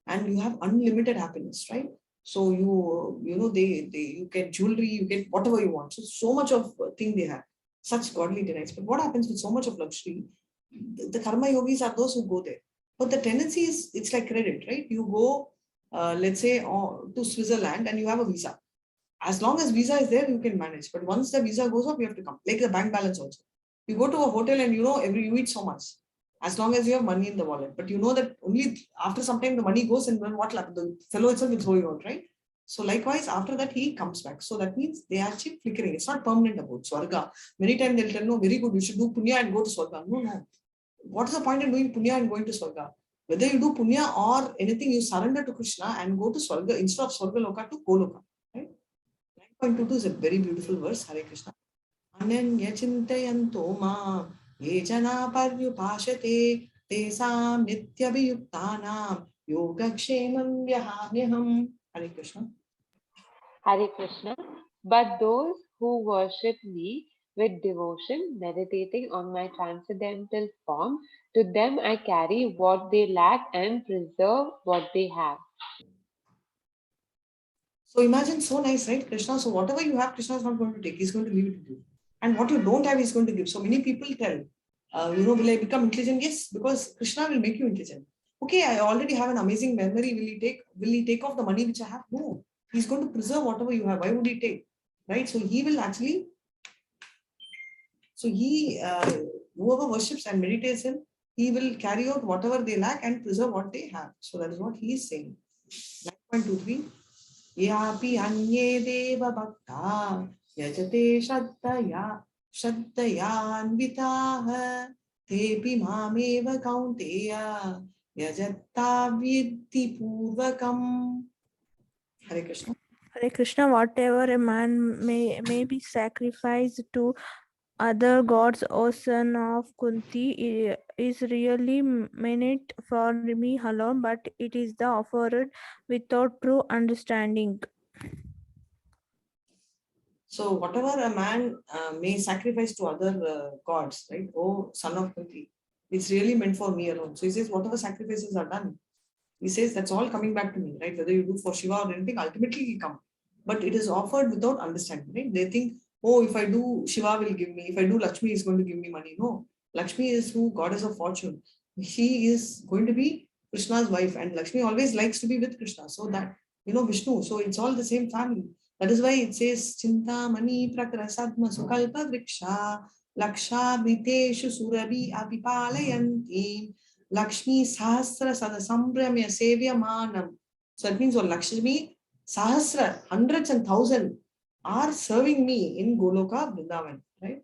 [SPEAKER 2] And you have unlimited happiness, right? So you get jewelry, you get whatever you want. So much of thing they have, such godly delights. But what happens with so much of luxury? The karma yogis are those who go there. But the tendency is, it's like credit, right? You go, let's say, to Switzerland and you have a visa. As long as visa is there, you can manage. But once the visa goes up, you have to come. Like the bank balance also. You go to a hotel and you eat so much. As long as you have money in the wallet. But you know that only after some time the money goes, and then what happens? The fellow itself will throw you out, right? So likewise, after that, he comes back. So that means they are actually flickering. It's not permanent about Swarga. Many times they'll tell, no, very good, you should do punya and go to Swarga. No. What is the point in doing punya and going to Swarga? Whether you do punya or anything, you surrender to Krishna and go to Swarga instead of Swarga Loka to Goloka. Right? 9.22 is a very beautiful verse. Hare Krishna. Ananya chintayanto ma ye jana paryupashate tesam nityabhiyuktanam yogakshemam vyahanyaham. Hare Krishna.
[SPEAKER 5] Hare Krishna. But those who worship me with devotion, meditating on my transcendental form, to them I carry what they lack and preserve what they have.
[SPEAKER 2] So imagine, so nice, right, Krishna? So whatever you have, Krishna is not going to take. He's going to leave it to you. And what you don't have, he's going to give. So many people tell, will I become intelligent? Yes, because Krishna will make you intelligent. Okay, I already have an amazing memory. Will he take off the money which I have? No. He's going to preserve whatever you have. Why would he take? Right? So he will actually, whoever worships and meditates him, he will carry out whatever they lack and preserve what they have. So that is what he is saying. 9.23. Yapi anye deva bhakta yajate shraddhayanvitaha tepi mameva kaunteya yajatta vidhi purvakam. Hare Krishna.
[SPEAKER 4] Hare Krishna, whatever a man may be sacrificed to other gods or son of Kunti is really meant for me alone, but it is the offered without true understanding.
[SPEAKER 2] So whatever a man may sacrifice to other gods, right? Oh, son of Kunti, it's really meant for me alone. So he says, whatever sacrifices are done, He says that's all coming back to me, right? Whether you do for Shiva or anything, ultimately he come. But it is offered without understanding, right? They think, oh, if I do, Shiva will give me. If I do, Lakshmi is going to give me money. No, Lakshmi is who goddess of fortune. She is going to be Krishna's wife, and Lakshmi always likes to be with Krishna. So that, Vishnu. So it's all the same family. That is why it says, Chinta Mani Prakrasadma Sukalpa Vriksha Laksha Briteshu Surabhi Apipalayanti Lakshmi Sahasra Sadasambramya Sevya Manam. So that means, Lakshmi Sahasra, hundreds and thousands are serving me in Goloka Vrindavan, right?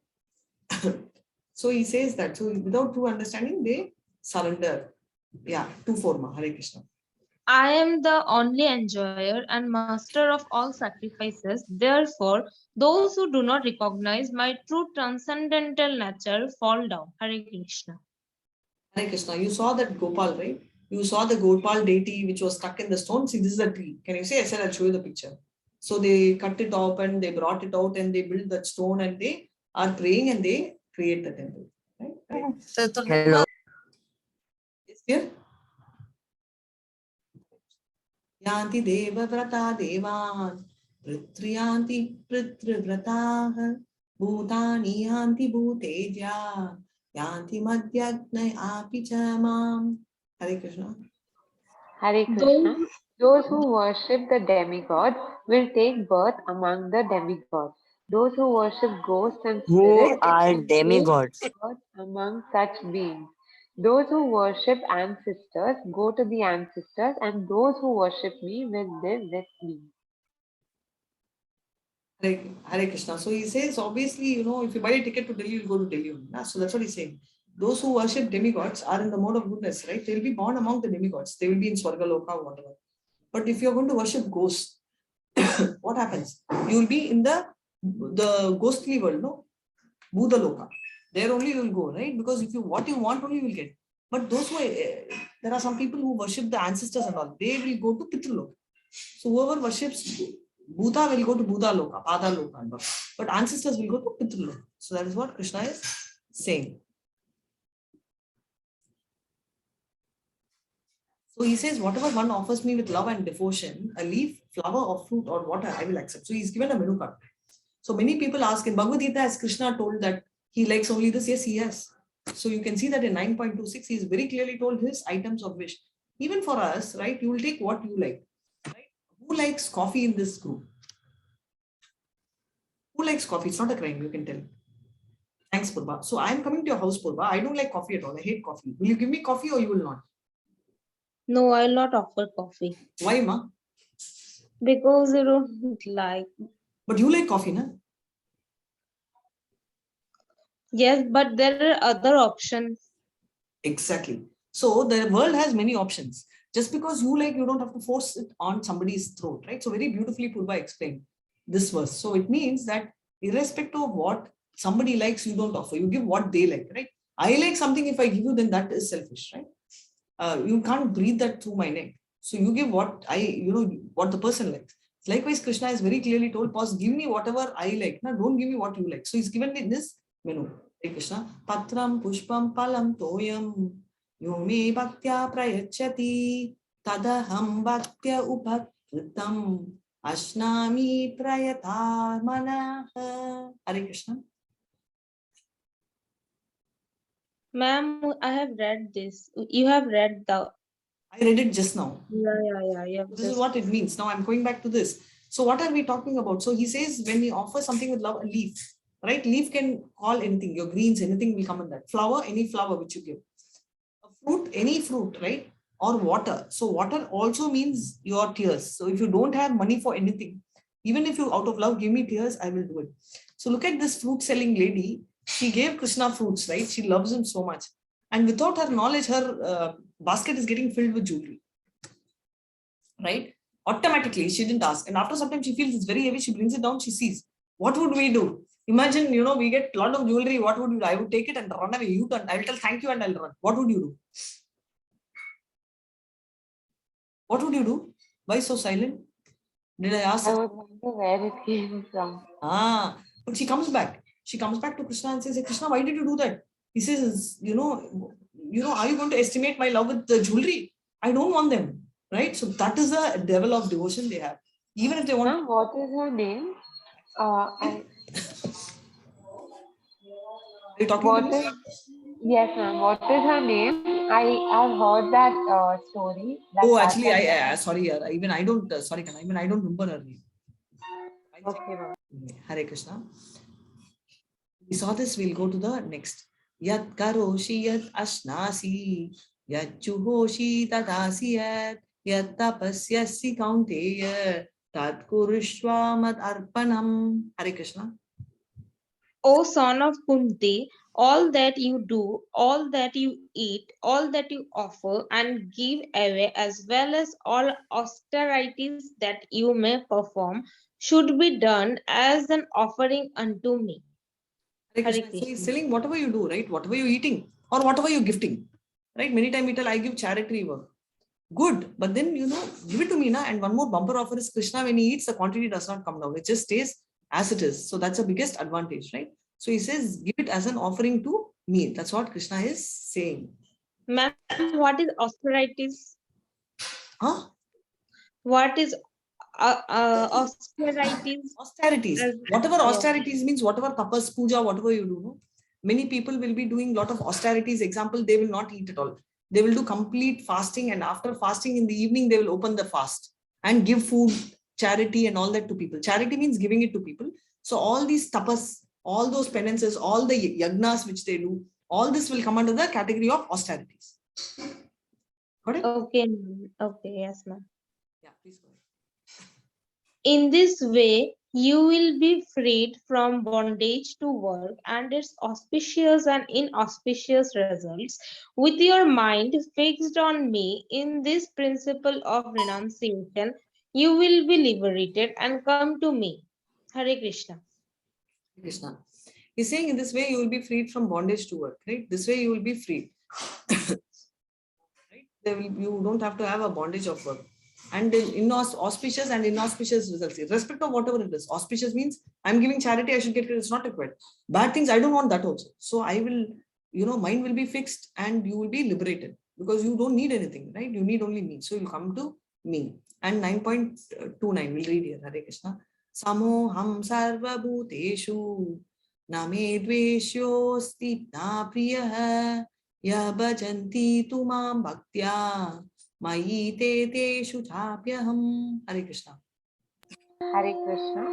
[SPEAKER 2] So he says that. So without true understanding, they surrender. Yeah, to forma. Hare Krishna.
[SPEAKER 3] I am the only enjoyer and master of all sacrifices. Therefore, those who do not recognize my true transcendental nature fall down. Hare Krishna.
[SPEAKER 2] Hare Krishna. You saw that Gopal, right? You saw the Gopal deity which was stuck in the stone. See, this is a tree. Can you see? I said I'll show you the picture. So they cut it open, they brought it out, and they built that stone, and they are praying and they create the temple. Right?
[SPEAKER 6] Hello.
[SPEAKER 2] Is here? Yanti deva vrata devan pritriyanti pritrivrataha bhutani yanti bhuteja yanti madhyagna apichamam. Hare Krishna.
[SPEAKER 5] Hare Krishna. Those who worship the demigod will take birth among the demigods. Those who worship ghosts and
[SPEAKER 6] Who
[SPEAKER 5] spirits
[SPEAKER 6] are
[SPEAKER 5] will
[SPEAKER 6] demigods?
[SPEAKER 5] take birth among such beings. Those who worship ancestors go to the ancestors, and those who worship me will live with me.
[SPEAKER 2] Hare Krishna. So he says, obviously, if you buy a ticket to Delhi, you'll go to Delhi. So that's what he's saying. Those who worship demigods are in the mode of goodness, right? They'll be born among the demigods. They will be in Swargaloka or whatever. But if you're going to worship ghosts, what happens? You will be in the ghostly world, no? Buddha Loka. There only you will go, right? Because if what you want only you will get. But those who, there are some people who worship the ancestors and all, they will go to Pitruloka. So whoever worships Buddha will go to Buddha Loka, Pada Loka and all. But ancestors will go to Pitruloka. So that is what Krishna is saying. So he says, whatever one offers me with love and devotion, a leaf, flower or fruit or water, I will accept. So he's given a menu card. So many people ask in Bhagavad Gita, as Krishna told that he likes only this. Yes, he has. So you can see that in 9.26, he's very clearly told his items of wish. Even for us, right, you will take what you like. Right? Who likes coffee in this group? Who likes coffee? It's not a crime, you can tell. Thanks, Purva. So I'm coming to your house, Purva. I don't like coffee at all. I hate coffee. Will you give me coffee or you will not?
[SPEAKER 3] No, I'll not offer coffee.
[SPEAKER 2] Why, ma?
[SPEAKER 3] Because you don't like.
[SPEAKER 2] But you like coffee, na?
[SPEAKER 3] Yes, but there are other options.
[SPEAKER 2] Exactly. So the world has many options. Just because you like, you don't have to force it on somebody's throat, right? So very beautifully Purva explained this verse. So it means that irrespective of what somebody likes, you don't offer. You give what they like, right? I like something, if I give you, then that is selfish, right? You can't breathe that through my neck. So you give what what the person likes. Likewise, Krishna is very clearly told, pause, give me whatever I like. Now, don't give me what you like. So he's given me this menu. Hey Krishna, Patram Pushpam Palam Toyam Yomi Bhaktya Prayachati Tadaham Bhaktya Upakritam Ashnami Prayatar Manaha. Hare Krishna.
[SPEAKER 3] Ma'am, I have read this. You have read the.
[SPEAKER 2] I read it just now.
[SPEAKER 3] Yeah.
[SPEAKER 2] This is what it means. Now I'm going back to this. So what are we talking about? So he says, when we offer something with love, a leaf, right? Leaf can call anything, your greens, anything will come in that. Flower, any flower which you give. A fruit, any fruit, right? Or water. So water also means your tears. So if you don't have money for anything, even if you out of love give me tears, I will do it. So look at this fruit selling lady. She gave Krishna fruits, right? She loves him so much. And without her knowledge, her basket is getting filled with jewelry. Right? Automatically, she didn't ask. And after some time, she feels it's very heavy. She brings it down. She sees. What would we do? Imagine, we get a lot of jewelry. What would you do? I would take it and run away. You turn. I will tell thank you and I'll run. What would you do? What would you do? Why so silent? Did I ask?
[SPEAKER 5] I would wonder where it came from.
[SPEAKER 2] But she comes back. She comes back to Krishna and says, hey, Krishna, why did you do that? He says, are you going to estimate my love with the jewelry? I don't want them. right? So that is the level of devotion they have. Even if they want.
[SPEAKER 5] Ma'am, what is her name?
[SPEAKER 2] Are you talking to
[SPEAKER 5] What
[SPEAKER 2] me?
[SPEAKER 5] is, yes, ma'am. What is her name? I've heard that story. That
[SPEAKER 2] Oh, actually,
[SPEAKER 5] Tata.
[SPEAKER 2] sorry, even I don't, sorry, Kana, even I don't remember her name. I'll check.
[SPEAKER 5] Okay, ma'am.
[SPEAKER 2] Hare Krishna. We saw this, we'll go to the next. Yat karoshi yat ashnasi, yat juhoshi tadasi yat tapasyasi kaunteya, tat kurushva mad arpanam. Hare Krishna.
[SPEAKER 3] O son of Kunti, all that you do, all that you eat, all that you offer and give away, as well as all austerities that you may perform, should be done as an offering unto me.
[SPEAKER 2] Hare
[SPEAKER 3] Hare
[SPEAKER 2] Krishna. So he's
[SPEAKER 3] Krishna.
[SPEAKER 2] telling whatever you do, right? Whatever you're eating or whatever you're gifting, right? Many times we tell, I give charity work. Good, but then, give it to me, na? And one more bumper offer is Krishna, when he eats, the quantity does not come down. It just stays as it is. So that's the biggest advantage, right? So he says, give it as an offering to me. That's what Krishna is saying.
[SPEAKER 3] Ma'am, what is austerities?
[SPEAKER 2] Huh?
[SPEAKER 3] What is austerities?
[SPEAKER 2] Austerities.
[SPEAKER 3] As,
[SPEAKER 2] Whatever
[SPEAKER 3] yeah.
[SPEAKER 2] austerities means, whatever tapas, puja, whatever you do, no? Many people will be doing a lot of austerities. Example, they will not eat at all. They will do complete fasting, and after fasting in the evening, they will open the fast and give food, charity, and all that to people. Charity means giving it to people. So all these tapas, all those penances, all the yagnas which they do, all this will come under the category of austerities. Got it?
[SPEAKER 3] Okay, okay, yes, ma'am.
[SPEAKER 2] Yeah, please go ahead.
[SPEAKER 3] In this way, you will be freed from bondage to work and its auspicious and inauspicious results. With your mind fixed on me in this principle of renunciation, you will be liberated and come to me. Hare Krishna.
[SPEAKER 2] Krishna. He's saying in this way you will be freed from bondage to work, right? This way you will be free. Right? You don't have to have a bondage of work. And in auspicious and inauspicious results, irrespective of whatever it is. Auspicious means I'm giving charity, I should get it. It's not required. Bad things, I don't want that also. So I will, mind will be fixed and you will be liberated because you don't need anything, right? You need only me. So you come to me. And 9.29, we'll read here. Hare Krishna. Samoham sarva bhuteshu name dveshyosti na priya ya bhajanti tumam bhaktya Mayi te teshu chapyaham. Hare Krishna.
[SPEAKER 5] Hare Krishna.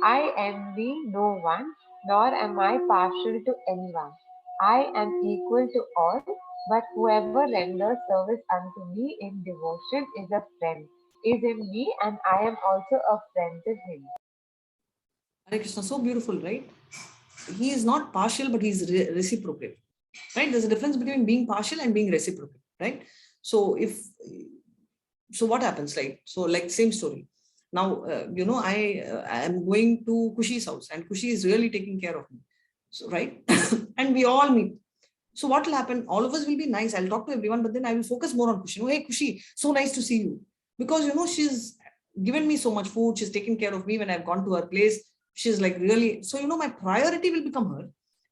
[SPEAKER 5] I envy no one, nor am I partial to anyone. I am equal to all, but whoever renders service unto me in devotion is a friend, is in me, and I am also a friend to him.
[SPEAKER 2] Hare Krishna. So beautiful, right? He is not partial, but he is reciprocal. Right? There's a difference between being partial and being reciprocal. Right? So what happens, right? So like same story. Now, I am going to Kushi's house and Kushi is really taking care of me. So, right? And we all meet. So what will happen? All of us will be nice. I'll talk to everyone, but then I will focus more on Kushi. Hey, Kushi, so nice to see you. Because, she's given me so much food. She's taken care of me when I've gone to her place. She's like really, so, my priority will become her,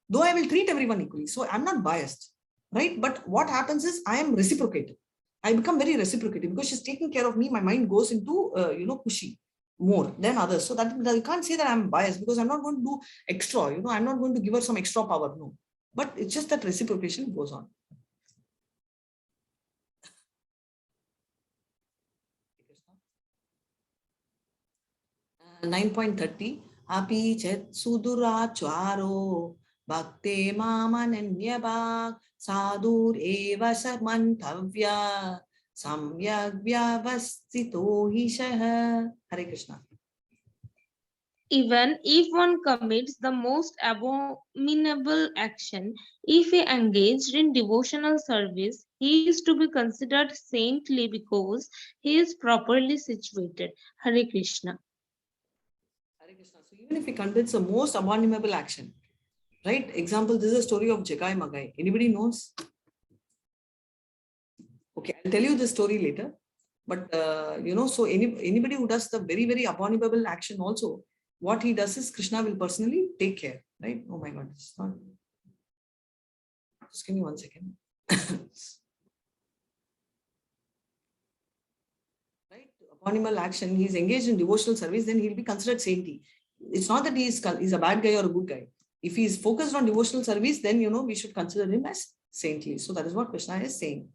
[SPEAKER 2] though I will treat everyone equally. So I'm not biased, right? But what happens is I am reciprocated. I become very reciprocated because she's taking care of me. My mind goes into, Kushi more than others. So that I can't say that I'm biased because I'm not going to do extra, I'm not going to give her some extra power. No. But it's just that reciprocation goes on. 9.30. Api chet suduracharo bhakte mamananyabhak sadur eva samantavya samyak vyavastito hisha. Hare Krishna.
[SPEAKER 3] Even if one commits the most abominable action, if he engaged in devotional service, he is to be considered saintly because he is properly situated. Hare Krishna.
[SPEAKER 2] Hare Krishna. So even if he commits the most abominable action, right? Example, this is a story of Jagai Magai. Anybody knows? Okay, I'll tell you the story later. But, so anybody who does the very, very abominable action also, what he does is Krishna will personally take care, right? Oh my God, it's not. Just give me 1 second. Abonimal action, he's engaged in devotional service, then he'll be considered saintly. It's not that he's a bad guy or a good guy. If he's focused on devotional service, then we should consider him as saintly. So that is what Krishna is saying.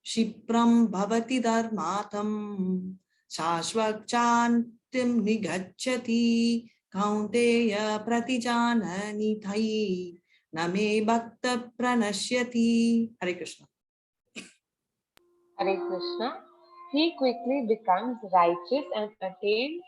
[SPEAKER 2] Shipram bhavati dharmatam shashvakchantim nigacchati kaunteya pratijanani thai name bhakta pranashyati. Hare Krishna.
[SPEAKER 5] Hare Krishna. He quickly becomes righteous and attains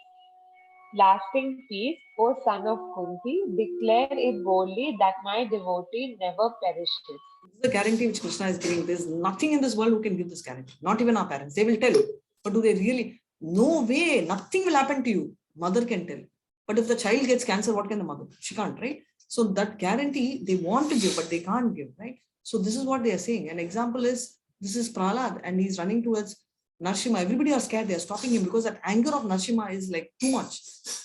[SPEAKER 5] lasting peace. O son of Kunti, declare it boldly that my devotee never perishes.
[SPEAKER 2] This is the guarantee which Krishna is giving. There's nothing in this world who can give this guarantee. Not even our parents. They will tell you. But do they really? No way. Nothing will happen to you. Mother can tell. But if the child gets cancer, what can the mother? She can't, right? So that guarantee they want to give, but they can't give, right? So this is what they are saying. An example is, this is Prahlad and he's running towards Narsimha. Everybody are scared. They are stopping him because that anger of Narsimha is like too much.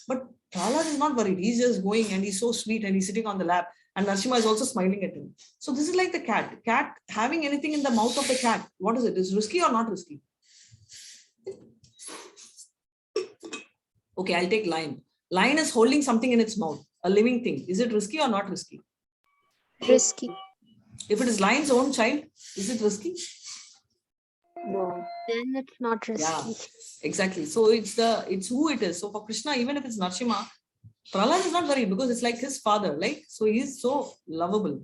[SPEAKER 2] But Prahlad is not worried. He's just going and he's so sweet and he's sitting on the lap. And Narsimha is also smiling at him. So this is like the cat. Cat having anything in the mouth of the cat. What is it? Is it risky or not risky? Okay, I'll take lion. Lion is holding something in its mouth, a living thing. Is it risky or not risky?
[SPEAKER 1] Risky.
[SPEAKER 2] If it is lion's own child, is it risky?
[SPEAKER 5] No.
[SPEAKER 1] Then it's not risky.
[SPEAKER 2] Yeah, exactly. So it's who it is. So for Krishna, even if it's Narsimha, Prahlad is not worried because it's like his father. Like, so he is so lovable.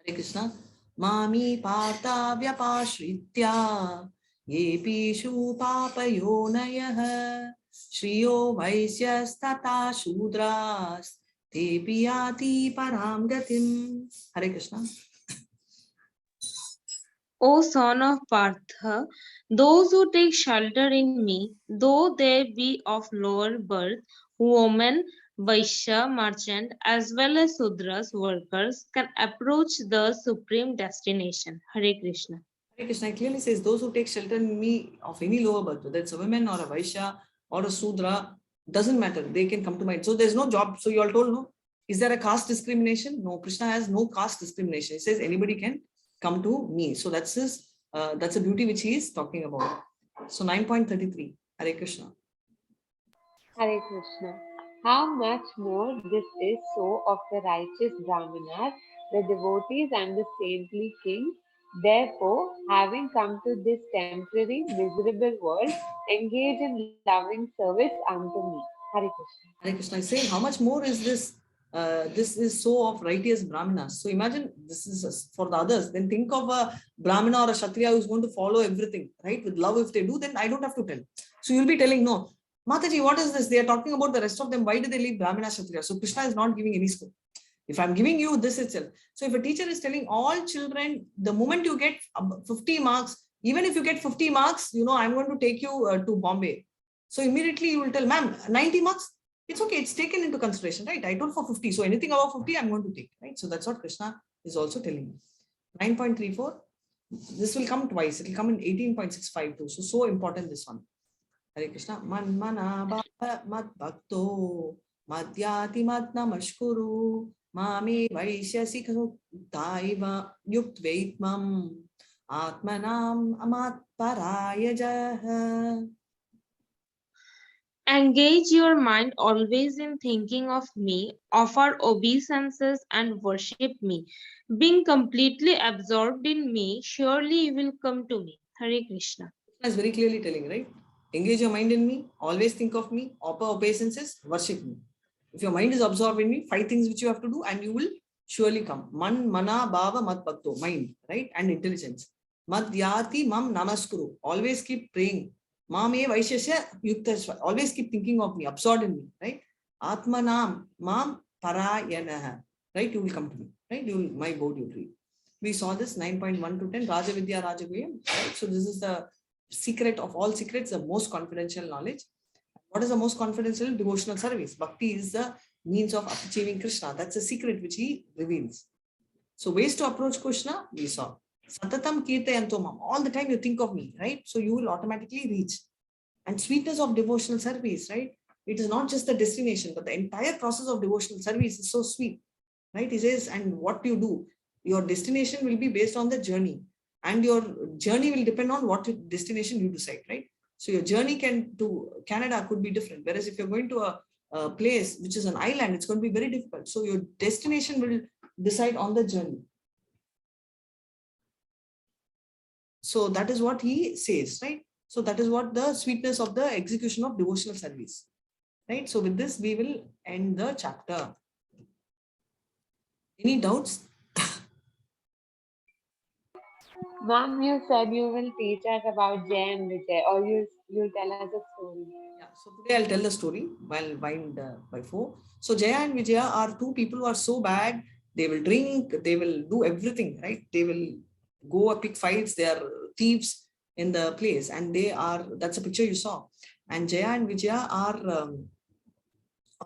[SPEAKER 2] Hare Krishna. Mami Partha Vyapashritya Yepishu Papayonayah Shriyo Vaisyas Tata Shudras Tepiyati Param Gatim. Hare Krishna.
[SPEAKER 3] O son of Partha, those who take shelter in me, though they be of lower birth, women, Vaishya, merchant, as well as Sudras, workers, can approach the supreme destination. Hare Krishna.
[SPEAKER 2] Hare Krishna clearly says, those who take shelter in me of any lower birth, whether it's a woman or a Vaishya or a Sudra, doesn't matter. They can come to mind. So there's no job. So you all told, no? Is there a caste discrimination? No, Krishna has no caste discrimination. He says anybody can come to me. So that's a beauty which he is talking about. So 9.33. Hare Krishna.
[SPEAKER 5] Hare Krishna. How much more this is so of the righteous Brahmanas, the devotees and the saintly kings. Therefore, having come to this temporary, miserable world, engage in loving service unto me. Hare Krishna.
[SPEAKER 2] Hare Krishna is saying, how much more is this? This is so of righteous Brahmanas. So imagine this is for the others. Then think of a Brahmana or a Kshatriya who is going to follow everything, right? With love, if they do, then I don't have to tell. So you'll be telling, no, Mataji, what is this? They are talking about the rest of them. Why do they leave Brahmana, Kshatriya? So Krishna is not giving any scope. If I'm giving you this itself. So if a teacher is telling all children, the moment you get 50 marks, even if you get 50 marks, I'm going to take you to Bombay. So immediately you will tell, ma'am, 90 marks. It's okay, it's taken into consideration, right? I told for 50. So anything above 50, I'm going to take, right? So that's what Krishna is also telling you. 9.34. This will come twice. It will come in 18.65 too. So important this one. Hare Krishna. Man mana bhava mat bhakto madhyati mat namashkuru mame vaishyasi daiva yuktveitmam atmanam amat parayajah.
[SPEAKER 3] Engage your mind always in thinking of me, offer obeisances and worship me. Being completely absorbed in me, surely you will come to me. Hare Krishna.
[SPEAKER 2] Krishna is very clearly telling, right? Engage your mind in me, always think of me, offer obeisances, worship me. If your mind is absorbed in me, 5 things which you have to do and you will surely come. Man, mana, bhava, mat bhakto, mind, right? And intelligence. Madhyati mam namaskuru, always keep praying. Mame vaishasya yuktasva, always keep thinking of me, absorbed in me, right? Atmanam mam parayanaha, right? You will come to me, right? You will, my board you read. We saw this 9.1 to 10, Raja Vidya Raja Guhya, right? So this is the secret of all secrets, the most confidential knowledge. What is the most confidential? Devotional service. Bhakti is the means of achieving Krishna. That's a secret which he reveals. So ways to approach Krishna, we saw. Satatam kirtayantomam. All the time you think of me, right? So you will automatically reach. And sweetness of devotional service, right? It is not just the destination, but the entire process of devotional service is so sweet, right? It says, and what you do, your destination will be based on the journey. And your journey will depend on what destination you decide, right? So your journey to Canada could be different. Whereas if you're going to a place which is an island, it's going to be very difficult. So your destination will decide on the journey. So that is what he says, right? So that is what the sweetness of the execution of devotional service, right? So with this, we will end the chapter. Any doubts?
[SPEAKER 5] Ma'am, you said you will teach us about Jay and Vijay, or you'll tell us a story.
[SPEAKER 2] Yeah, so today I'll tell the story while wind by 4. So Jaya and Vijaya are two people who are so bad. They will drink, they will do everything, right? They will go and pick fights. They are thieves in the place, and that's a picture you saw. And Jaya and Vijaya are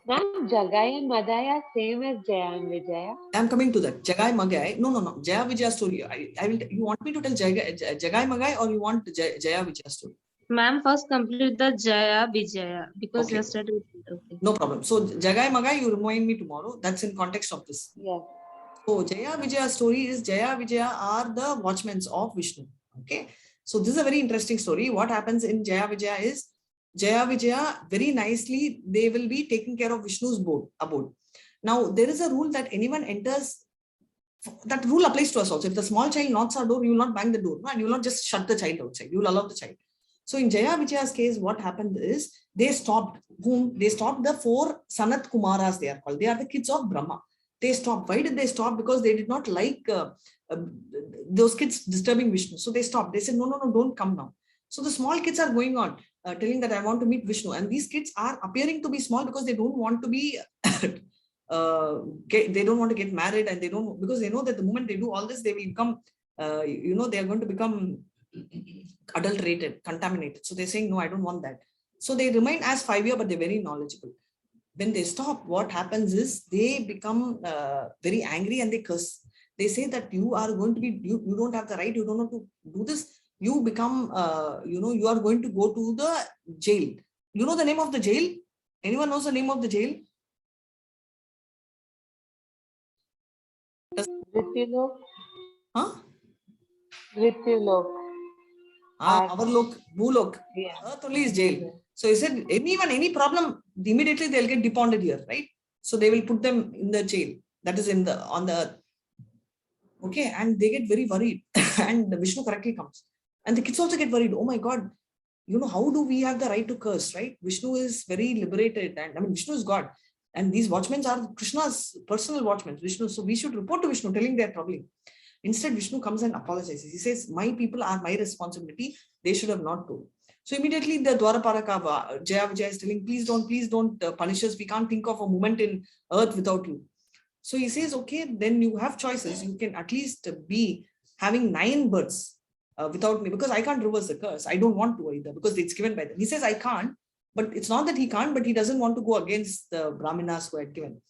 [SPEAKER 5] Ma'am, Jagai and Madaya same as Jaya and Vijaya.
[SPEAKER 2] I'm coming to that. Jagai Magai. No. Jaya Vijaya story. I will. You want me to tell Jagai Magai, or you want Jaya Vijaya story?
[SPEAKER 3] Ma'am, first complete the Jaya Vijaya because
[SPEAKER 2] Okay.
[SPEAKER 3] yesterday. Okay.
[SPEAKER 2] No problem. So Jagai Magai, you remind me tomorrow. That's in context of this.
[SPEAKER 5] Yes.
[SPEAKER 2] So Jaya Vijaya story is Jaya Vijaya are the watchmen of Vishnu. Okay. So this is a very interesting story. What happens in Jaya Vijaya is Jaya Vijaya very nicely, they will be taking care of Vishnu's abode. Now there is a rule that anyone enters, that rule applies to us also. If the small child knocks our door, you will not bang the door, no? And you will not just shut the child outside. You will allow the child. So in Jaya Vijaya's case, what happened is they stopped the 4 Sanat Kumaras, they are called. They are the kids of Brahma. They stopped. Why did they stop? Because they did not like those kids disturbing Vishnu. So they stopped. They said, no, don't come now. So the small kids are going on telling that I want to meet Vishnu. And these kids are appearing to be small because they don't want to be they don't want to get married, and because they know that the moment they do all this, they will become they are going to become adulterated, contaminated. So they're saying, no, I don't want that. So they remain as 5-year, but they're very knowledgeable. When they stop, what happens is they become very angry and they curse. They say that you are going to be, you don't have the right, you don't know to do this. You become, you are going to go to the jail. You know the name of the jail? Anyone knows the name of the jail?
[SPEAKER 5] Rityulok.
[SPEAKER 2] Huh?
[SPEAKER 5] Rityulok.
[SPEAKER 2] Avarlok, Bhulok.
[SPEAKER 5] Yeah.
[SPEAKER 2] Earth only is jail. So he said, any problem, immediately they'll get deponded here, right? So they will put them in the jail. That is on the earth. Okay, and they get very worried. And Vishnu correctly comes. And the kids also get worried. Oh my God, how do we have the right to curse, right? Vishnu is very liberated. And I mean, Vishnu is God. And these watchmen are Krishna's personal watchmen, Vishnu. So we should report to Vishnu, telling they're troubling. Instead, Vishnu comes and apologizes. He says, my people are my responsibility. They should have not told. So immediately the Dwaraparaka, Jaya Vijaya is telling, please don't punish us. We can't think of a moment in earth without you. So he says, okay, then you have choices. You can at least be having 9 birds without me, because I can't reverse the curse. I don't want to either, because it's given by them. He says, I can't, but it's not that he can't, but he doesn't want to go against the Brahmanas who had given.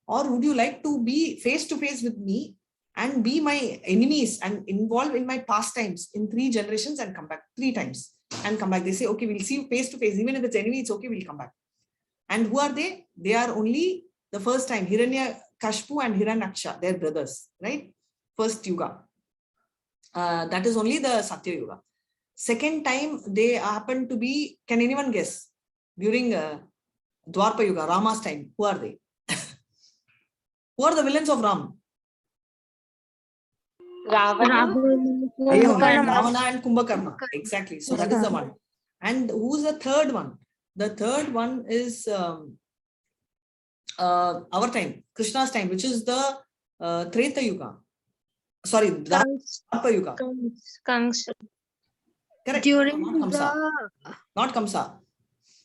[SPEAKER 2] Or would you like to be face to face with me and be my enemies and involved in my pastimes in 3 generations and come back 3 times and come back? They say, okay, we'll see you face to face. Even if it's enemy, it's okay, we'll come back. And who are they? They are only the first time, Hiranyakashipu and Hiranyaksha, they're brothers, right? First Yuga. That is only the Satya Yuga. Second time, they happen to be, can anyone guess? During Dwarpa Yuga, Rama's time, who are they? Who are the villains of Ram?
[SPEAKER 5] Ravana.
[SPEAKER 2] Ravana and Kumbhakarna. Exactly. So that is the one. And who's the third one? The third one is our time, Krishna's time, which is the Treta Yuga. Sorry, Dwapara Yuga.
[SPEAKER 3] Kangsha.
[SPEAKER 2] Correct.
[SPEAKER 1] During
[SPEAKER 2] Not Kamsa.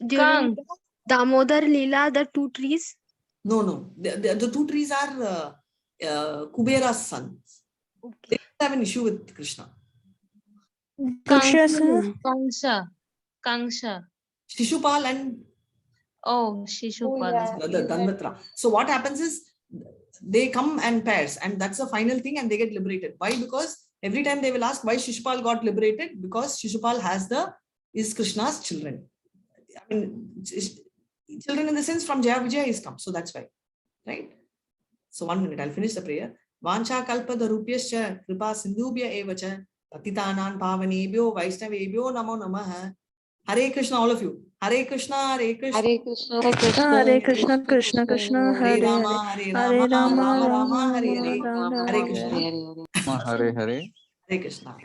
[SPEAKER 1] During the Damodar Leela, the 2 trees.
[SPEAKER 2] No. The 2 trees are Kubera's sons. They have an issue with Krishna.
[SPEAKER 3] Kangsha.
[SPEAKER 2] Shishupal and
[SPEAKER 3] Shishupal.
[SPEAKER 2] the Danvatra. So what happens is they come and pairs, and that's the final thing, and they get liberated. Why? Because every time they will ask why Shishupal got liberated, because Shishupal is Krishna's children. I mean, children in the sense from Jaya Vijaya is come. So that's why. Right? So 1 minute, I'll finish the prayer. Vancha kalpa dharupyascha kripa sindhubhya evacha patitanam pavanebhyo vaishnavebhyo namo namaha Hare Krishna, all of you. Hare Krishna, Hare Krishna.
[SPEAKER 5] Hare Krishna, Hare Krishna,
[SPEAKER 4] Hare Krishna, Krishna Krishna,
[SPEAKER 2] Hare
[SPEAKER 4] Hare Hare,
[SPEAKER 2] Rama, Hare
[SPEAKER 4] Hare
[SPEAKER 2] Rama,
[SPEAKER 4] Rama,
[SPEAKER 2] Rama
[SPEAKER 4] Rama
[SPEAKER 2] Rama, Hare
[SPEAKER 4] Rama,
[SPEAKER 2] Hare.
[SPEAKER 4] Rama
[SPEAKER 2] Hare
[SPEAKER 4] Hare
[SPEAKER 2] Krishna.
[SPEAKER 4] Hare.
[SPEAKER 6] Hare Hare.
[SPEAKER 2] Hare Krishna.